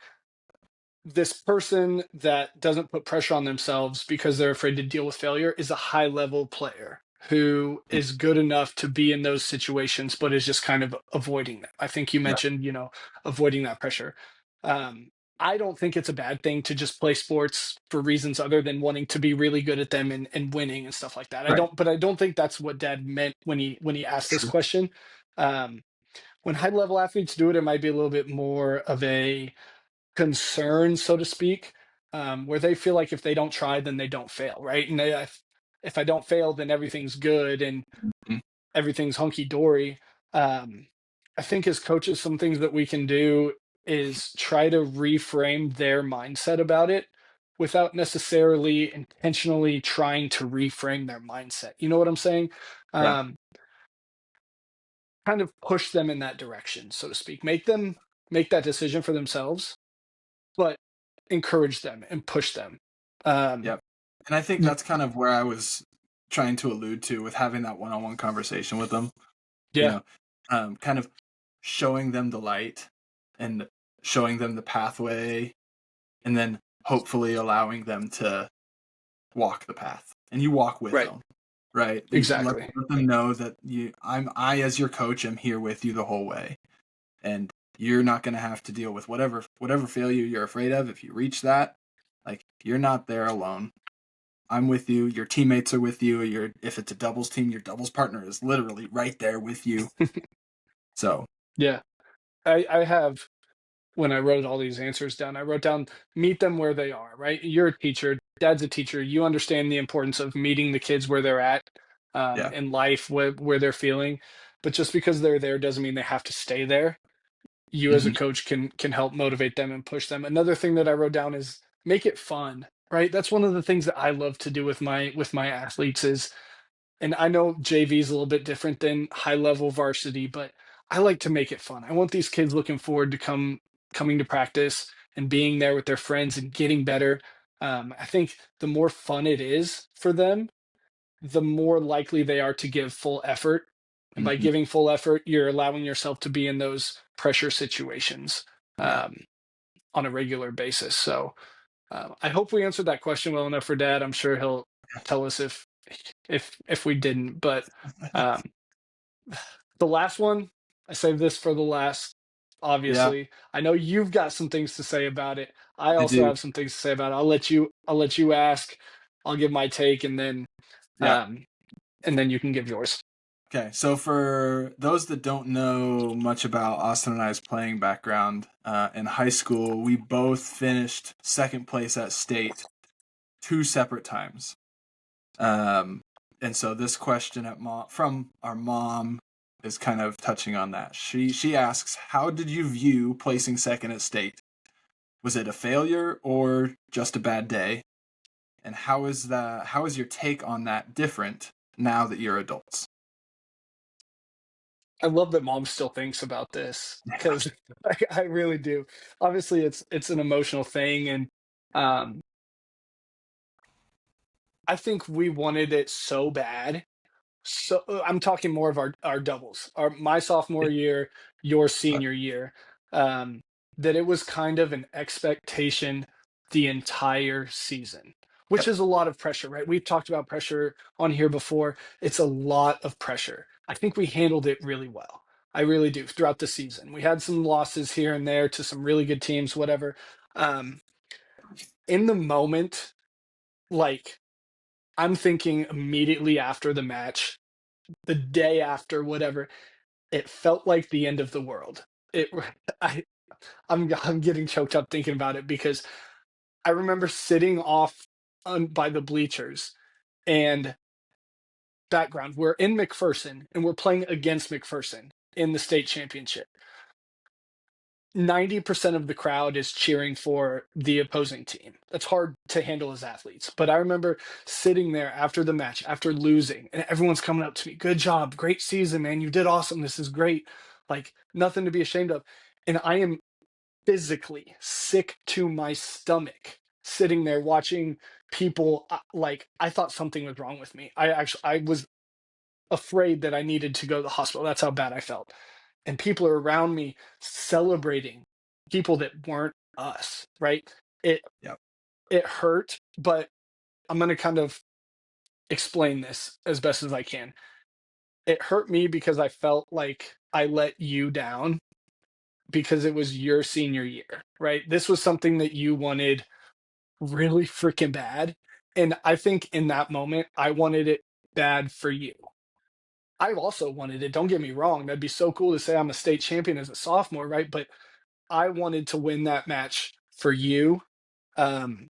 this person that doesn't put pressure on themselves because they're afraid to deal with failure is a high level player who is good enough to be in those situations, but is just kind of avoiding them. I think you Yeah. mentioned, avoiding that pressure. Um, I don't think it's a bad thing to just play sports for reasons other than wanting to be really good at them and winning and stuff like that. Right. But I don't think that's what Dad meant when he asked this Sure. question. Um, when high level athletes do it, it might be a little bit more of a concern, so to speak, where they feel like if they don't try, then they don't fail, right? And if I don't fail, then everything's good and Mhm. everything's hunky dory. Um, I think as coaches, some things that we can do is try to reframe their mindset about it without necessarily intentionally trying to reframe their mindset. You know what I'm saying? Yeah. Um, Kind of push them in that direction, so to speak. Make them make that decision for themselves, but encourage them and push them. Um, Yep. And I think y- that's kind of where I was trying to allude to with having that one-on-one conversation with them. you yeah, know, kind of showing them the light and showing them the pathway, and then hopefully allowing them to walk the path. And you walk with right, them, right? You exactly. let them know that I as your coach am here with you the whole way, and you're not going to have to deal with whatever failure you're afraid of. If you reach that, like, you're not there alone. I'm with you. Your teammates are with you. If it's a doubles team, your doubles partner is literally right there with you. So Yeah, I have, when I wrote all these answers down, I wrote down, meet them where they are, right? You're a teacher, dad's a teacher. You understand the importance of meeting the kids where they're at, yeah. in life, where they're feeling. But just because they're there doesn't mean they have to stay there. You as a Mhm. coach can help motivate them and push them. Another thing that I wrote down is make it fun, right? That's one of the things that I love to do with my athletes is, and I know JV is a little bit different than high level varsity, but I like to make it fun. I want these kids looking forward to coming to practice and being there with their friends and getting better. I think the more fun it is for them, the more likely they are to give full effort. And by Mhm. giving full effort, you're allowing yourself to be in those pressure situations, Yeah. um, on a regular basis. So, I hope we answered that question well enough for Dad. I'm sure he'll tell us if we didn't. But um, the last one, I saved this for the last. Yeah, obviously. I know you've got some things to say about it. I I also do. have some things to say about it. I'll let you ask. I'll give my take Yeah. um and then you can give yours. Okay, so for those that don't know much about Austin and I's playing background, in high school, we both finished second place at state two separate times. Um, and so this question from our mom is kind of touching on that. She asks, "How did you view placing second at state? Was it a failure or just a bad day? And how is your take on that different now that you're adults?" I love that mom still thinks about this because I really do. Obviously, it's an emotional thing, and um, I think we wanted it so bad. So I'm talking more of our doubles, our my sophomore year, your Sorry. senior year, um, that it was kind of an expectation the entire season, which Yep. is a lot of pressure, right? We've talked about pressure on here before. It's a lot of pressure. I think we handled it really well. I really do throughout the season. We had some losses here and there to some really good teams, whatever. Um, in the moment, like I'm thinking immediately after the match, the day after, whatever, it felt like the end of the world. It I I'm getting choked up thinking about it because I remember sitting off by the bleachers and background. We're in McPherson and we're playing against McPherson in the state championship. 90% of the crowd is cheering for the opposing team. That's hard to handle as athletes. But I remember sitting there after the match, after losing, and everyone's coming up to me, "Good job, great season, man. You did awesome. This is great. Like, nothing to be ashamed of." And I am physically sick to my stomach sitting there watching people like I thought something was wrong with me. I was afraid that I needed to go to the hospital. That's how bad I felt. And people are around me celebrating people that weren't us, right? It Yep. it hurt, but I'm going to kind of explain this as best as I can. It hurt me because I felt like I let you down because it was your senior year, right? This was something that you wanted really freaking bad. And I think in that moment, I wanted it bad for you. I also wanted it. Don't get me wrong. That'd be so cool to say I'm a state champion as a sophomore, right? But I wanted to win that match for you, um,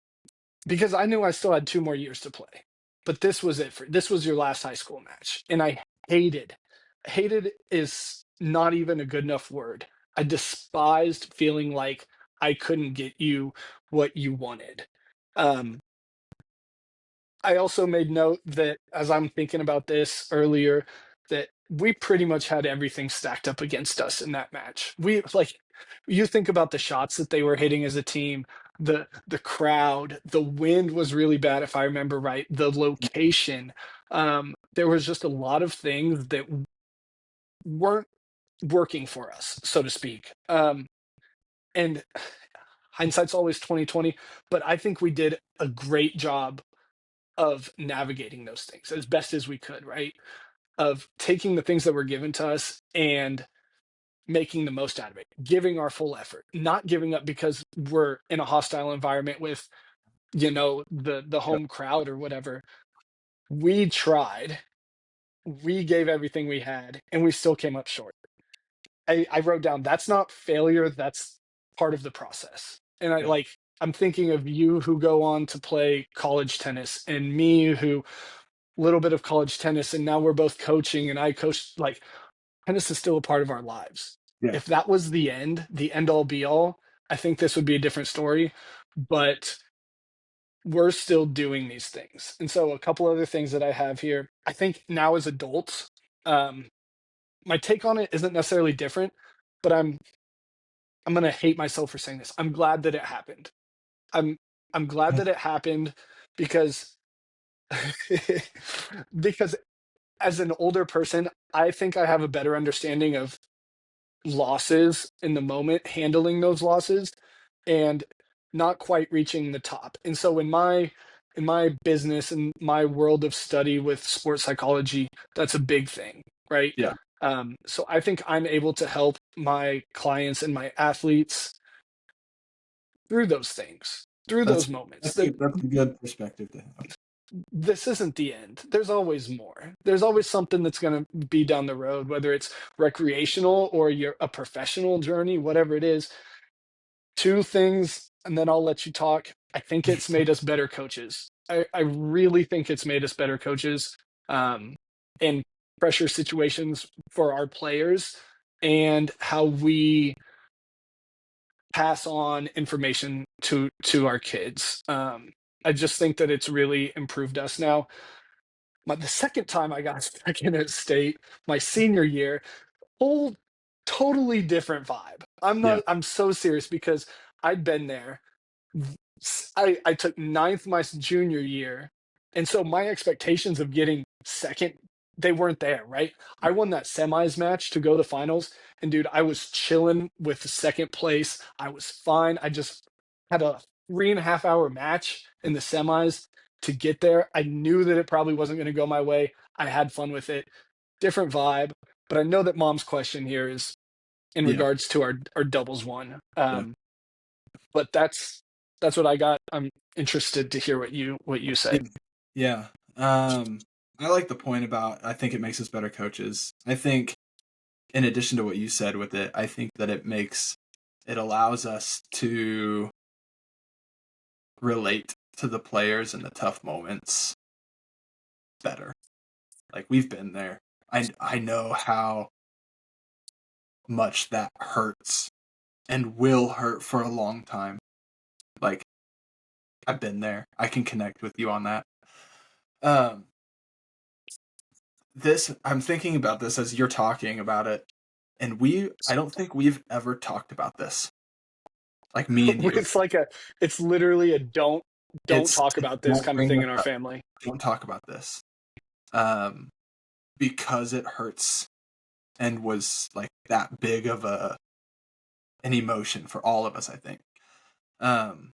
because I knew I still had 2 more years to play. But this was your last high school match, and I hated. Hated is not even a good enough word. I despised feeling like I couldn't get you what you wanted. Um, I also made note that as I'm thinking about this earlier, that we pretty much had everything stacked up against us in that match. We like you think about the shots that they were hitting as a team, the crowd, the wind was really bad if I remember right, the location. There was just a lot of things that weren't working for us, so to speak. And hindsight's always 2020, but I think we did a great job of navigating those things as best as we could, right? Of taking the things that were given to us and making the most out of it, giving our full effort, not giving up because we're in a hostile environment with, the Yep. home crowd or whatever. We tried, we gave everything we had, and we still came up short. I wrote down that's not failure, that's part of the process. And Yep. I'm thinking of you who go on to play college tennis and me who little bit of college tennis and now we're both coaching and I coach like tennis is still a part of our lives. Yeah. If that was the end all be all, I think this would be a different story, but we're still doing these things. And so a couple other things that I have here, I think now as adults, um, my take on it isn't necessarily different, but I'm going to hate myself for saying this. I'm glad that it happened. I'm I'm glad that it happened because because as an older person, I think I have a better understanding of losses in the moment, handling those losses, and not quite reaching the top. And so in my business and my world of study with sports psychology, that's a big thing, right? Yeah. So I think I'm able to help my clients and my athletes through those things, through That's those moments. that's a good perspective to have. This isn't the end. There's always more. There's always something that's going to be down the road, whether it's recreational or you're a professional journey, whatever it is. Two things, and then I'll let you talk. I think it's made us better coaches. I really think it's made us better coaches in pressure situations for our players and how we pass on information to our kids. I just think that it's really improved us now. The second time I got second at state, my senior year, whole totally different vibe. Yeah. I'm so serious because I'd been there. I took ninth my junior year, and so my expectations of getting second, they weren't there, right? I won that semis match to go to finals, and dude, I was chilling with the second place. I was fine. I just had a 3.5 hour match in the semis to get there. I knew that it probably wasn't going to go my way. I had fun with it. Different vibe, but I know that mom's question here is in Yeah. regards to our doubles one. Yeah. But that's what I got. I'm interested to hear what you say. Yeah. Yeah. I like the point about I think it makes us better coaches. I think in addition to what you said with it, I think that it allows us to relate to the players in the tough moments better. Like we've been there. I know how much that hurts and will hurt for a long time. Like I've been there. I can connect with you on that. Um this I'm thinking about this as you're talking about it, and I don't think we've ever talked about this. Like me and you. It's like it's literally a don't talk It's about this don't kind of bring thing this in our up. family. Don't talk about this. Um because it hurts and was like that big of an emotion for all of us, I think. Um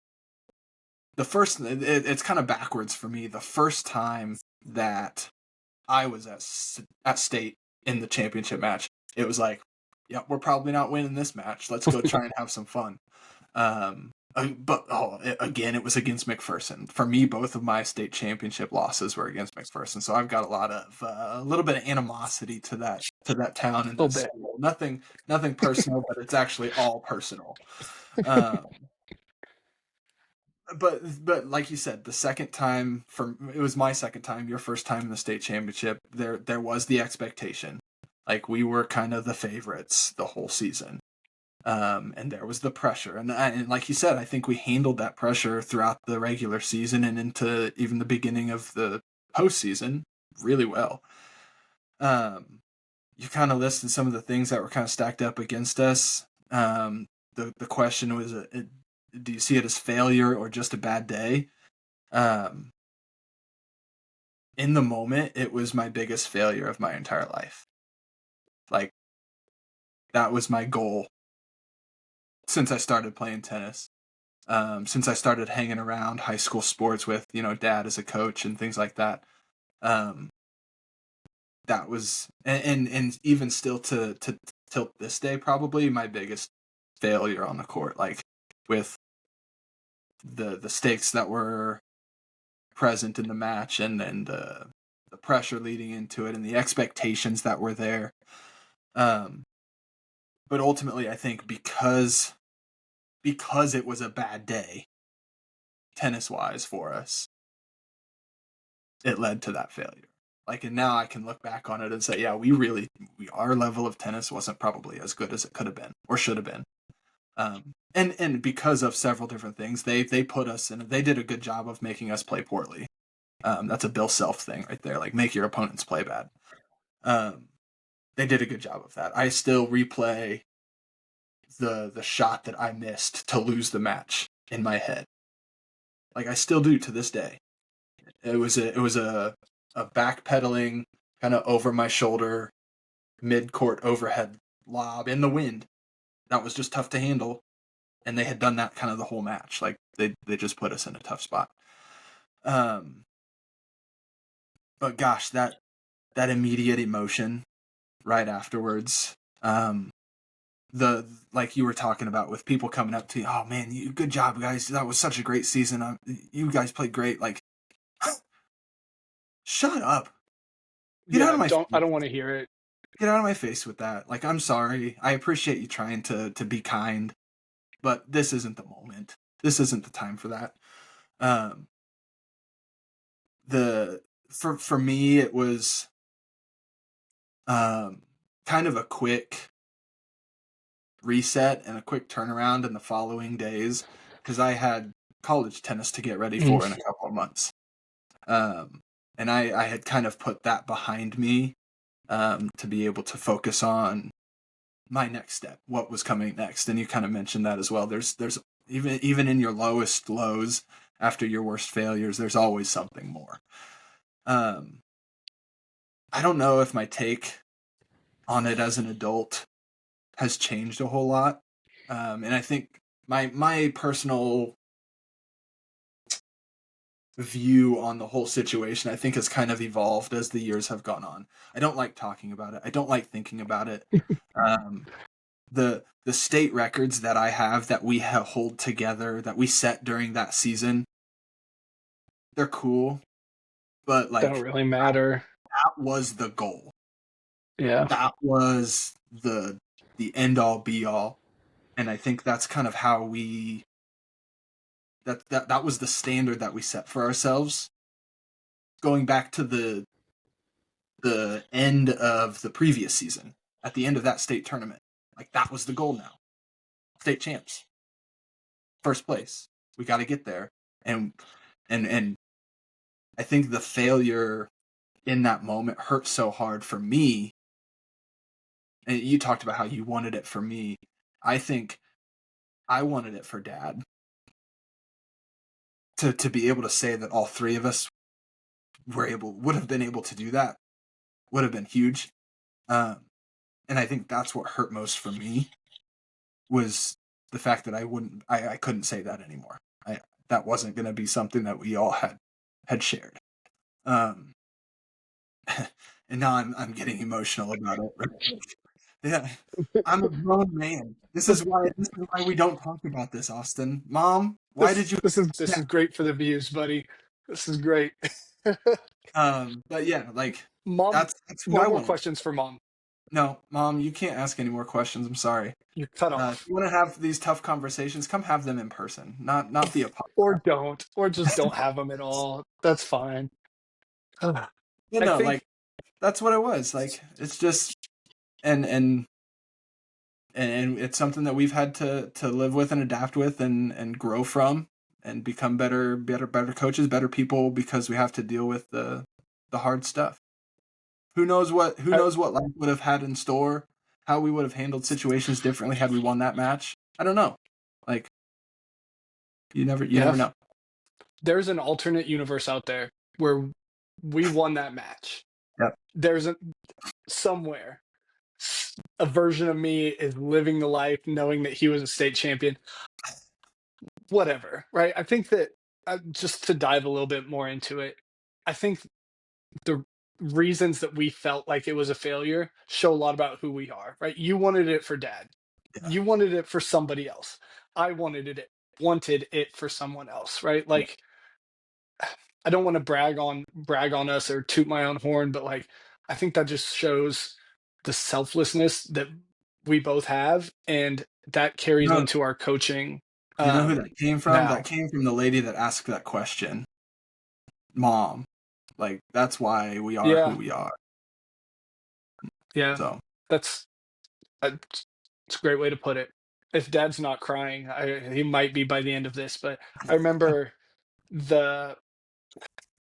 it's kind of backwards for me. The first time that I was at state in the championship match, it was like, yeah, we're probably not winning this match. Let's go try and have some fun. Again, it was against McPherson. For me, both of my state championship losses were against McPherson, so I've got a little bit of animosity to that town and A that little bit. school. Nothing personal, but it's actually all personal. Um, but like you said, the second time it was my second time, your first time in the state championship. There was the expectation, like we were kind of the favorites the whole season, and there was the pressure, and like you said, I think we handled that pressure throughout the regular season and into even the beginning of the postseason really well. You kind of listed some of the things that were kind of stacked up against us. The question was, do you see it as failure or just a bad day? Um, in the moment, it was my biggest failure of my entire life. Like that was my goal since I started playing tennis. Since I started hanging around high school sports with dad as a coach and things like that. Um, that was and even still to till this day probably my biggest failure on the court. Like with the stakes that were present in the match and the pressure leading into it and the expectations that were there. Um, but ultimately, I think because it was a bad day, tennis wise for us, it led to that failure. Like, and now I can look back on it and say, yeah, our level of tennis wasn't probably as good as it could have been or should have been. And because of several different things, they put us in. They did a good job of making us play poorly. That's a Bill Self thing right there. Like make your opponents play bad. They did a good job of that. I still replay the shot that I missed to lose the match in my head. Like I still do to this day. It was a backpedaling kind of over my shoulder mid court overhead lob in the wind. That was just tough to handle. And they had done that kind of the whole match. Like they just put us in a tough spot. But gosh, that immediate emotion right afterwards. The like you were talking about with people coming up to you, oh man, good job guys, that was such a great season. You guys played great. Like, shut up, get out Yeah, of my I face. don't want to hear it. Get out of my face with that. Like, I'm sorry. I appreciate you trying to be kind, but this isn't the moment. This isn't the time for that. Um, the for me, it was um kind of a quick reset and a quick turnaround in the following days because I had college tennis to get ready for in a Mm. couple of months. Um, and I had kind of put that behind me to be able to focus on my next step, what was coming next. And you kind of mentioned that as well. There's even in your lowest lows, after your worst failures, there's always something more. Um, I don't know if my take on it as an adult has changed a whole lot. And I think my personal view on the whole situation, I think, has kind of evolved as the years have gone on. I don't like talking about it. I don't like thinking about it. Um, the state records that I have that we hold together that we set during that season, they're cool, but They don't like really matter. that was the goal. Yeah. That was the end all be all, and I think that's kind of how we that was the standard that we set for ourselves. Going back to the end of the previous season, at the end of that state tournament, like that was the goal now. State champs, first place. We got to get there, and I think the failure in that moment hurt so hard for me. And you talked about how you wanted it for me. I think I wanted it for Dad to be able to say that all three of us would have been able to do that would have been huge. Um, and I think that's what hurt most for me was the fact that I couldn't say that anymore. That wasn't going to be something that we all had shared. Um, and now I'm getting emotional about it. Right? Yeah, I'm a grown man. This is why we don't talk about this, Austin. Mom, why did you? This is great for the views, buddy. This is great. But yeah, like Mom, that's who no I more wanted. questions for mom. No, Mom, you can't ask any more questions. I'm sorry. You cut If off. you want to have these tough conversations, come have them in person, not via Or podcast. don't. Or just don't have them at all. That's fine. Ugh. You I know, like think that's what it was. Like it's just and and and it's something that we've had to live with and adapt with and grow from and become better coaches, better people because we have to deal with the hard stuff. Who I, knows what life would have had in store, how we would have handled situations differently had we won that match. I don't know. Like you yeah. never know. There's an alternate universe out there where we won that match. Yep. There's somewhere a version of me is living the life knowing that he was a state champion. Whatever, right? I think that just to dive a little bit more into it, I think the reasons that we felt like it was a failure show a lot about who we are, right? You wanted it for Dad. Yeah. You wanted it for somebody else. I wanted it for someone else, right? Yeah. Like I don't want to brag on us or toot my own horn, but like I think that just shows the selflessness that we both have, and that carries No, into our coaching you know who that came from? That now. came from the lady that asked that question. Mom. Like that's why we are who Yeah, we are. yeah, So that's it's a great way to put it. If Dad's not crying, he might be by the end of this. But I remember the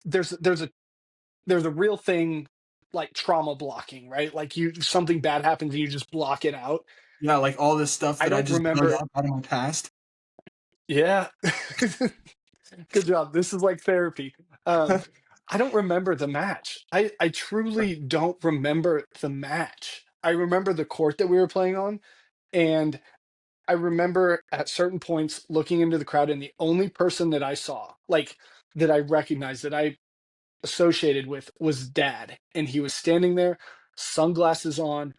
there's a real thing like trauma blocking, right? Like you something bad happens and you just block it out. yeah, like all this stuff I that I don't just dug remember. up out of my past. Yeah. Good job. This is like therapy. Um, I don't remember the match. I truly don't remember the match. I remember the court that we were playing on, and I remember at certain points looking into the crowd, and the only person that I saw, like that I recognized, that I associated with, was Dad, and he was standing there sunglasses on,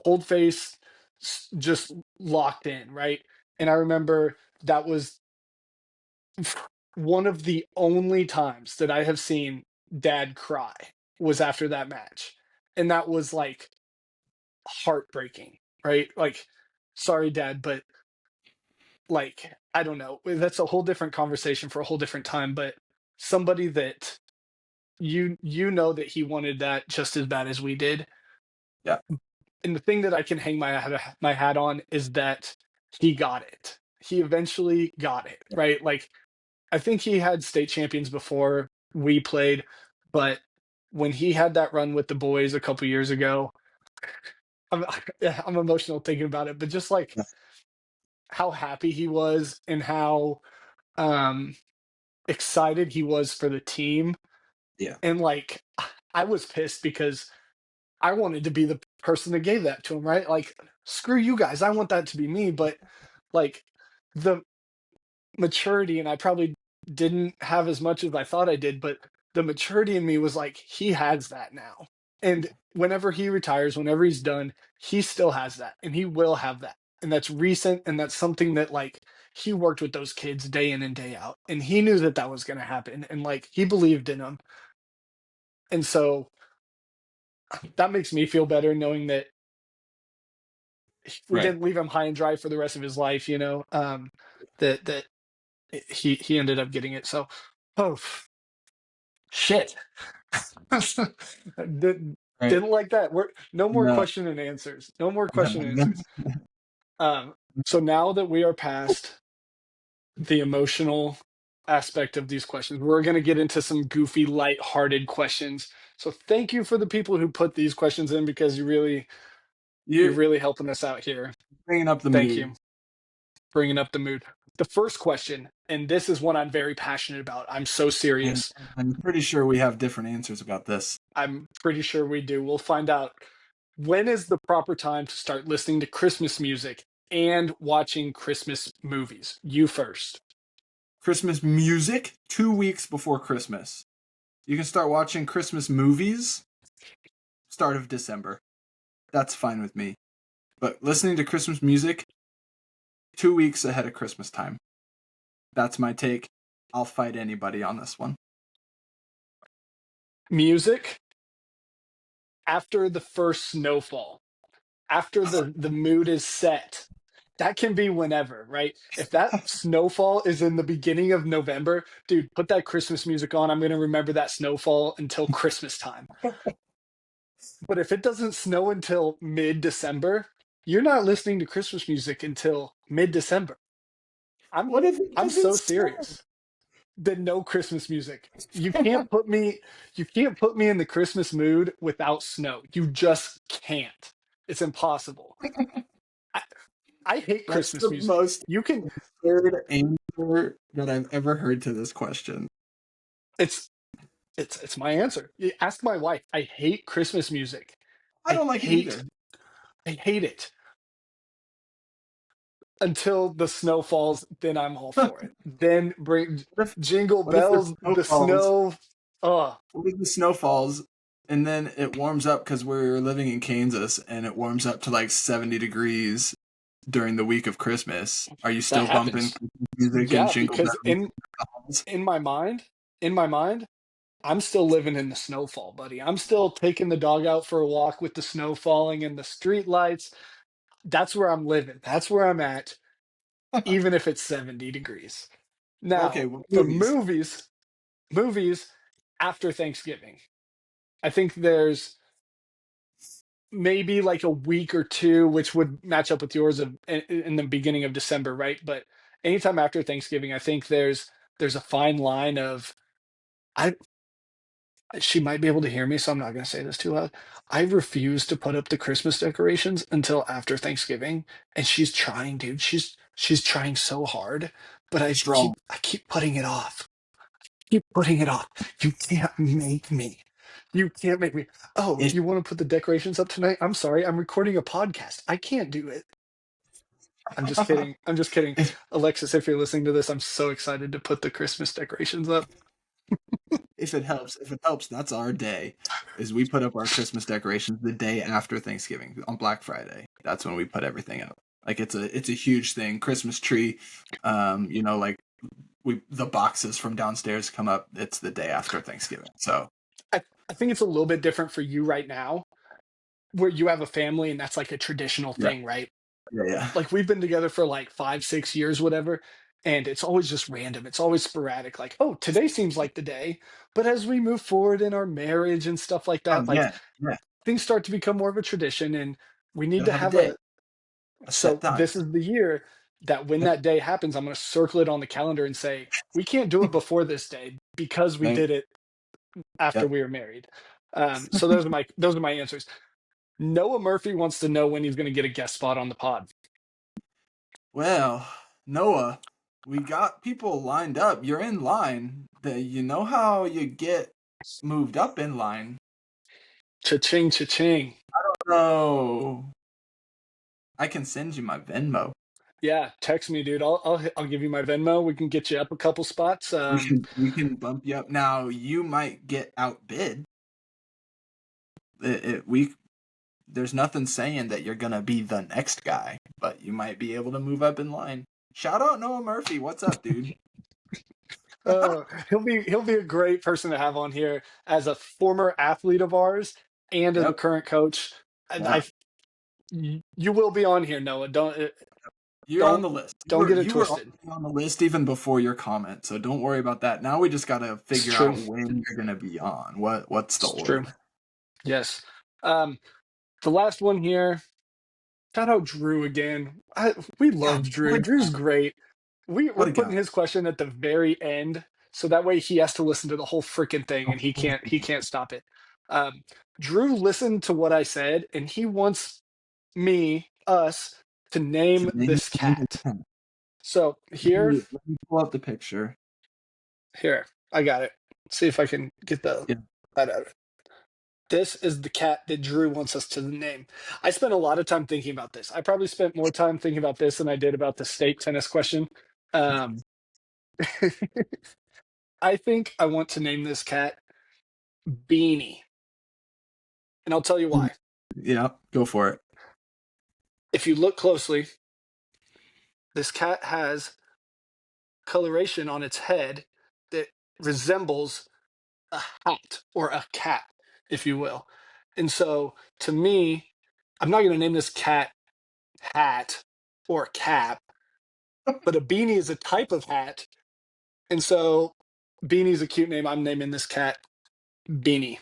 cold face, just locked in, right? And I remember that was one of the only times that I have seen dad cry was after that match. And that was like heartbreaking, right? Like, sorry, dad, but like, I don't know. That's a whole different conversation for a whole different time. But somebody that you know that he wanted that just as bad as we did. Yeah. And the thing that I can hang my hat on is that he got it. He eventually got it, Yeah. right? Like I think he had state champions before we played, but when he had that run with the boys a couple years ago, I'm yeah, I'm emotional thinking about it, but just like Yeah. how happy he was and how um excited he was for the team. Yeah. And like I was pissed because I wanted to be the person that gave that to him, right? Like, screw you guys. I want that to be me. But like the maturity, and I probably didn't have as much as I thought I did, but the maturity in me was like, he has that now. And whenever he retires, whenever he's done, he still has that and he will have that. And that's recent. And that's something that like he worked with those kids day in and day out. And he knew that that was going to happen. And like he believed in them. And so that makes me feel better knowing that we Right. didn't leave him high and dry for the rest of his life, you know, that he ended up getting it. So, oh shit. Did, Right. didn't like that. We're no more No. question and answers. No more No. question and No. answers. So now that we are past the emotional aspect of these questions, we're going to get into some goofy, light-hearted questions. So thank you for the people who put these questions in because you're You're really helping us out here. bringing up the Thank mood. you. Bringing up the mood. The first question, and this is one I'm very passionate about. I'm so And serious. I'm pretty sure we have different answers about this. I'm pretty sure we do. We'll find out. When is the proper time to start listening to Christmas music and watching Christmas movies? You first. Christmas music 2 weeks before Christmas. You can start watching Christmas movies start of December. That's fine with me. But listening to Christmas music 2 weeks ahead of Christmas time. That's my take. I'll fight anybody on this one. Music after the first snowfall, after the mood is set. That can be whenever, right? If that snowfall is in the beginning of November, dude, put that Christmas music on. I'm going to remember that snowfall until Christmas time. But if it doesn't snow until mid-December, you're not listening to Christmas music until mid-December. I'm What if it I'm doesn't so snow? serious. Then no Christmas music. You can't put me in the Christmas mood without snow. You just can't. It's impossible. I, I hate That's Christmas the music. most You can absurd answer that I've ever heard to this question. it's it's my answer. Ask my wife. I hate Christmas music. I I don't like it hate either. I hate it. Until the snow falls, then I'm all for it. Then bring What if jingle what if the bells, snow the falls? snow. Oh, What if the snow falls and then it warms up because we're living in Kansas and it warms up to like 70 degrees during the week of Christmas? Are you that still bumping happens. music and Yeah, jingle because bells? in my mind, in my mind, I'm still living in the snowfall, buddy. I'm still taking the dog out for a walk with the snow falling and the street lights. That's where I'm living. That's where I'm at, even if it's 70 degrees. Okay, Now, well, for movies. movies after Thanksgiving. I think there's maybe like a week or two, which would match up with yours in the beginning of December, right? But anytime after Thanksgiving, I think there's a fine line of I she might be able to hear me, so I'm not going to say this too loud. I refuse to put up the Christmas decorations until after Thanksgiving, and she's trying, dude. She's trying so hard, but I Strong. keep putting it off. Keep putting it off. You can't make me. You can't make me. Oh, Ish. you want to put the decorations up tonight? I'm sorry. I'm recording a podcast. I can't do it. I'm just kidding. I'm just kidding. Alexis, if you're listening to this, I'm so excited to put the Christmas decorations up. if it helps, that's our day. Is we put up our Christmas decorations the day after Thanksgiving on Black Friday. That's when we put everything up. Like it's a huge thing. Christmas tree, like the boxes from downstairs come up. It's the day after Thanksgiving. So I think it's a little bit different for you right now, where you have a family and that's like a traditional yeah, thing, right? yeah. Like we've been together for like 5, 6 years, whatever. And it's always just random. It's always sporadic. Like, oh, today seems like the day. But as we move forward in our marriage and stuff like Oh that, like yeah, yeah. things start to become more of a tradition. And we need Gotta to have a have day, a, a set so time. this is the year that when that day happens, I'm going to circle it on the calendar and say, we can't do it before this day because we Right. did it after Yep. we were married. So those are my answers. Noah Murphy wants to know when he's going to get a guest spot on the pod. Well, Noah, we got people lined up. You're in line. You know how you get moved up in line. Cha-ching, cha-ching. So I can send you my Venmo. Yeah, text me, dude. I'll give you my Venmo. We can get you up a couple spots. We can bump you up. Now you might get outbid. We there's nothing saying that you're gonna be the next guy, but you might be able to move up in line. Shout out Noah Murphy. What's up, dude? He'll be a great person to have on here as a former athlete of ours and as a Yep. current coach. And Yeah. you will be on here, Noah. You're on Don't the list. don't get it You were twisted. already on the list even before your comment, so don't worry about that. Now we just gotta It's figure true. out when you're gonna be on. What's the It's true. order? Yes. Um, the last one here. Shout out Drew again. We Yeah, love what Drew. a Drew's great. what We're a putting guy. his question at the very end, so that way he has to listen to the whole freaking thing, and he can't stop it. Um, Drew listened to what I said, and he wants us, to To name name this cat. So let me pull up the picture. here, I got it. See if I can get Yeah. that out. This is the cat that Drew wants us to name. I spent a lot of time thinking about this. I probably spent more time thinking about this than I did about the state tennis question. Um, I think I want to name this cat Beanie, and I'll tell you why. Yeah, go for it. If you look closely, this cat has coloration on its head that resembles a hat or a cap, if you will. And so to me, I'm not going to name this cat hat or cap, but a beanie is a type of hat. And so Beanie's a cute name. I'm naming this cat Beanie.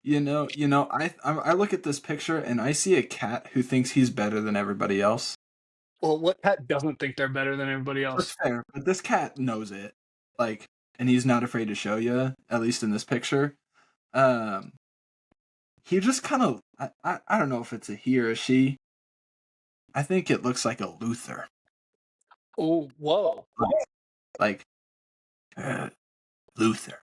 I look at this picture and I see a cat who thinks he's better than everybody else. Well, what cat doesn't think they're better than everybody That's else? fair, but this cat knows it. Like, and he's not afraid to show you, at least in this picture. Um, he just kind of, I don't know if it's a he or a she. I think it looks like a Luther. Oh, whoa. Like, Luther.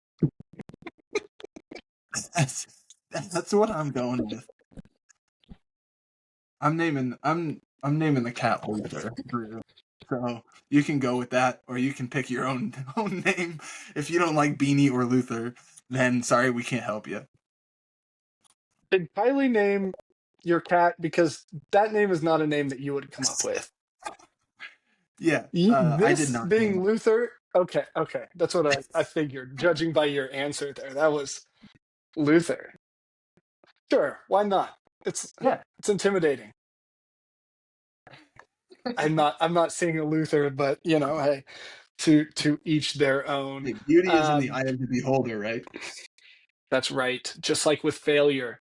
That's, that's what I'm going with. I'm naming the cat Luther. So you can go with that, or you can pick your own own name. If you don't like Beanie or Luther, then sorry, we can't help you. Did Kylie name your cat? Because that name is not a name that you would come up with. Yeah, I did This not being name. Luther, okay, okay. That's what I figured, judging by your answer there. That was Luther. Sure, why not? It's Yeah, it's intimidating. I'm not seeing a Luther, but hey, to each their own. hey, beauty is in the Um, eye of the beholder, right? that's right. Just like with failure,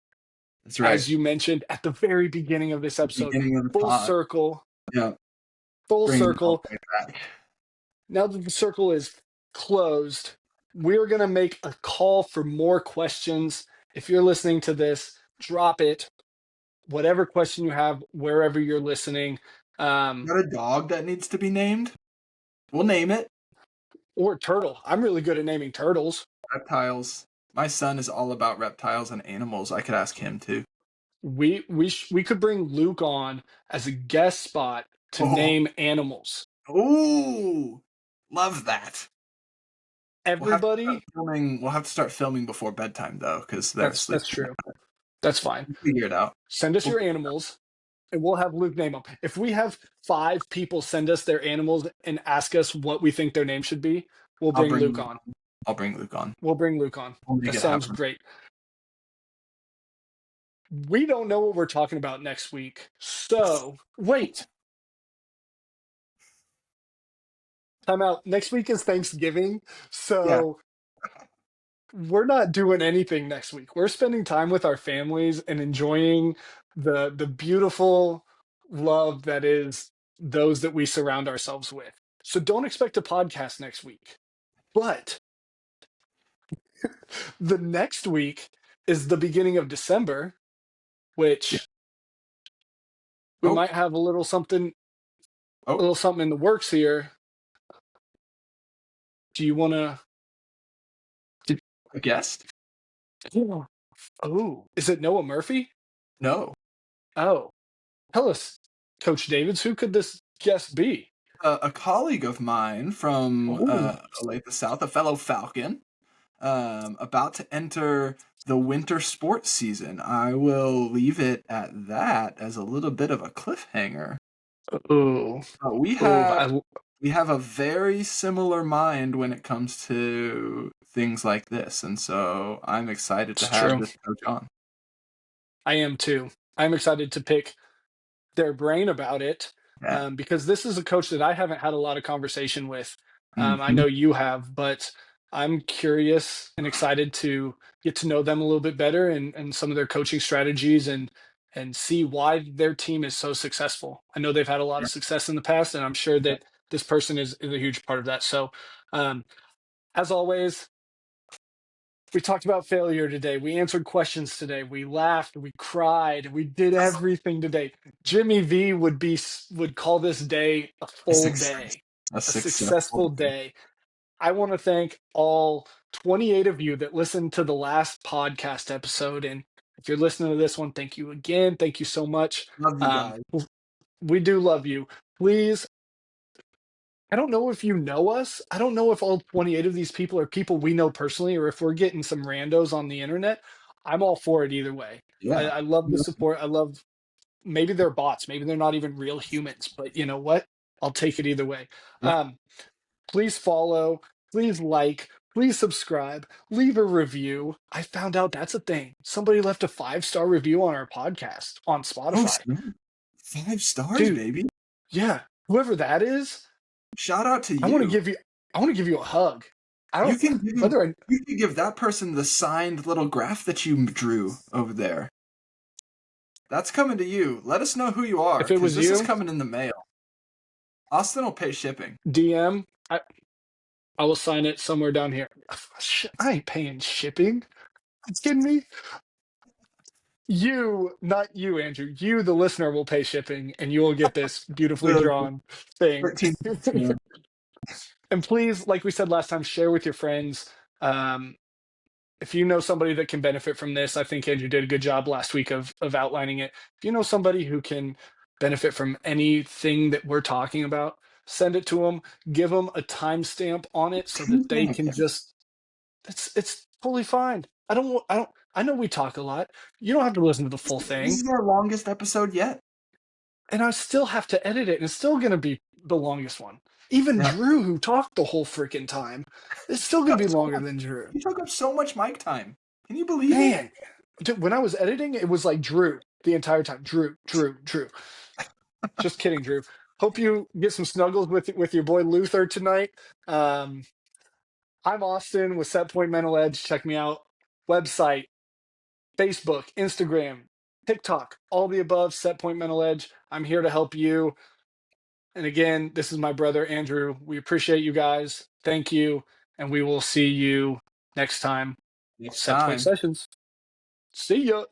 That's right. as you mentioned at the very beginning of this The episode, beginning of the full pod. circle, Yeah, full bringing it all circle. the way back. Now that the circle is closed, we're going to make a call for more questions. If you're listening to this, drop it. Whatever question you have, wherever you're listening, um, Got a dog that needs to be named? We'll name it. or turtle. I'm really good at naming turtles. Reptiles. My son is all about reptiles and animals. I could ask him too. We could bring Luke on as a guest spot to Oh, name animals. ooh, love that. Everybody, We'll have to start filming before bedtime though, because they're asleep. that's true. That's fine. We'll figure it out. Send us your animals, and we'll have Luke name them. If we have 5 people send us their animals and ask us what we think their name should be, we'll bring Luke on. I'll bring Luke on. We'll bring Luke on. We'll make That it sounds happen. great. We don't know what we're talking about next week. So, wait. Time out. Next week is Thanksgiving. So, we're not doing anything next week. We're spending time with our families and enjoying the beautiful love that is those that we surround ourselves with. So don't expect a podcast next week. But the next week is the beginning of December, which we might have a little something in the works here. Do you want to A guest? Oh, is it Noah Murphy? No. Oh, tell us, Coach Davids, who could this guest be? A colleague of mine from Olathe South, a fellow Falcon, about to enter the winter sports season. I will leave it at that as a little bit of a cliffhanger. Oh, We have a very similar mind when it comes to things like this, and so I'm excited to have this coach on. I am too. I'm excited to pick their brain about it, because this is a coach that I haven't had a lot of conversation with. I know you have, but I'm curious and excited to get to know them a little bit better and some of their coaching strategies and see why their team is so successful. I know they've had a lot of success in the past, and I'm sure that this person is a huge part of that. So, as always, we talked about failure today. We answered questions today. We laughed. We cried. We did everything today. Jimmy V would call this day a full day, a successful day. I want to thank all 28 of you that listened to the last podcast episode. And if you're listening to this one, thank you again. Thank you so much. Love you guys. We do love you. Please, I don't know if you know us. I don't know if all 28 of these people are people we know personally, or if we're getting some randos on the internet. I'm all for it either way. Yeah. I love the support. Maybe they're bots. Maybe they're not even real humans, but you know what? I'll take it either way. Yeah. Please follow, please like, please subscribe, leave a review. I found out that's a thing. Somebody left a 5-star review on our podcast on Spotify. 5 stars, dude, baby. Yeah. Whoever that is, shout out to you. I want to give you a hug. You can give that person the signed little graph that you drew over there. That's coming to you. Let us know who you are. If it was this is coming in the mail. Austin will pay shipping. DM. I will sign it somewhere down here. I ain't paying shipping. You kidding me? You, not you, Andrew. You, the listener, will pay shipping, and you will get this beautifully drawn thing. And please, like we said last time, share with your friends. If you know somebody that can benefit from this, I think Andrew did a good job last week of outlining it. If you know somebody who can benefit from anything that we're talking about, send it to them. Give them a timestamp on it so that they can just. It's totally fine. I know we talk a lot. You don't have to listen to the full thing. This is our longest episode yet. And I still have to edit it, and it's still going to be the longest one. Even Drew, who talked the whole freaking time, it's still going to be longer than Drew. He took up so much mic time. Can you believe it? Dude, when I was editing, it was like Drew the entire time. Drew. Just kidding, Drew. Hope you get some snuggles with your boy Luther tonight. I'm Austin with Set Point Mental Edge. Check me out. Website, Facebook, Instagram, TikTok, all the above, Set Point Mental Edge. I'm here to help you. And again, this is my brother, Andrew. We appreciate you guys. Thank you. And we will see you next time. Set Point Sessions. See ya.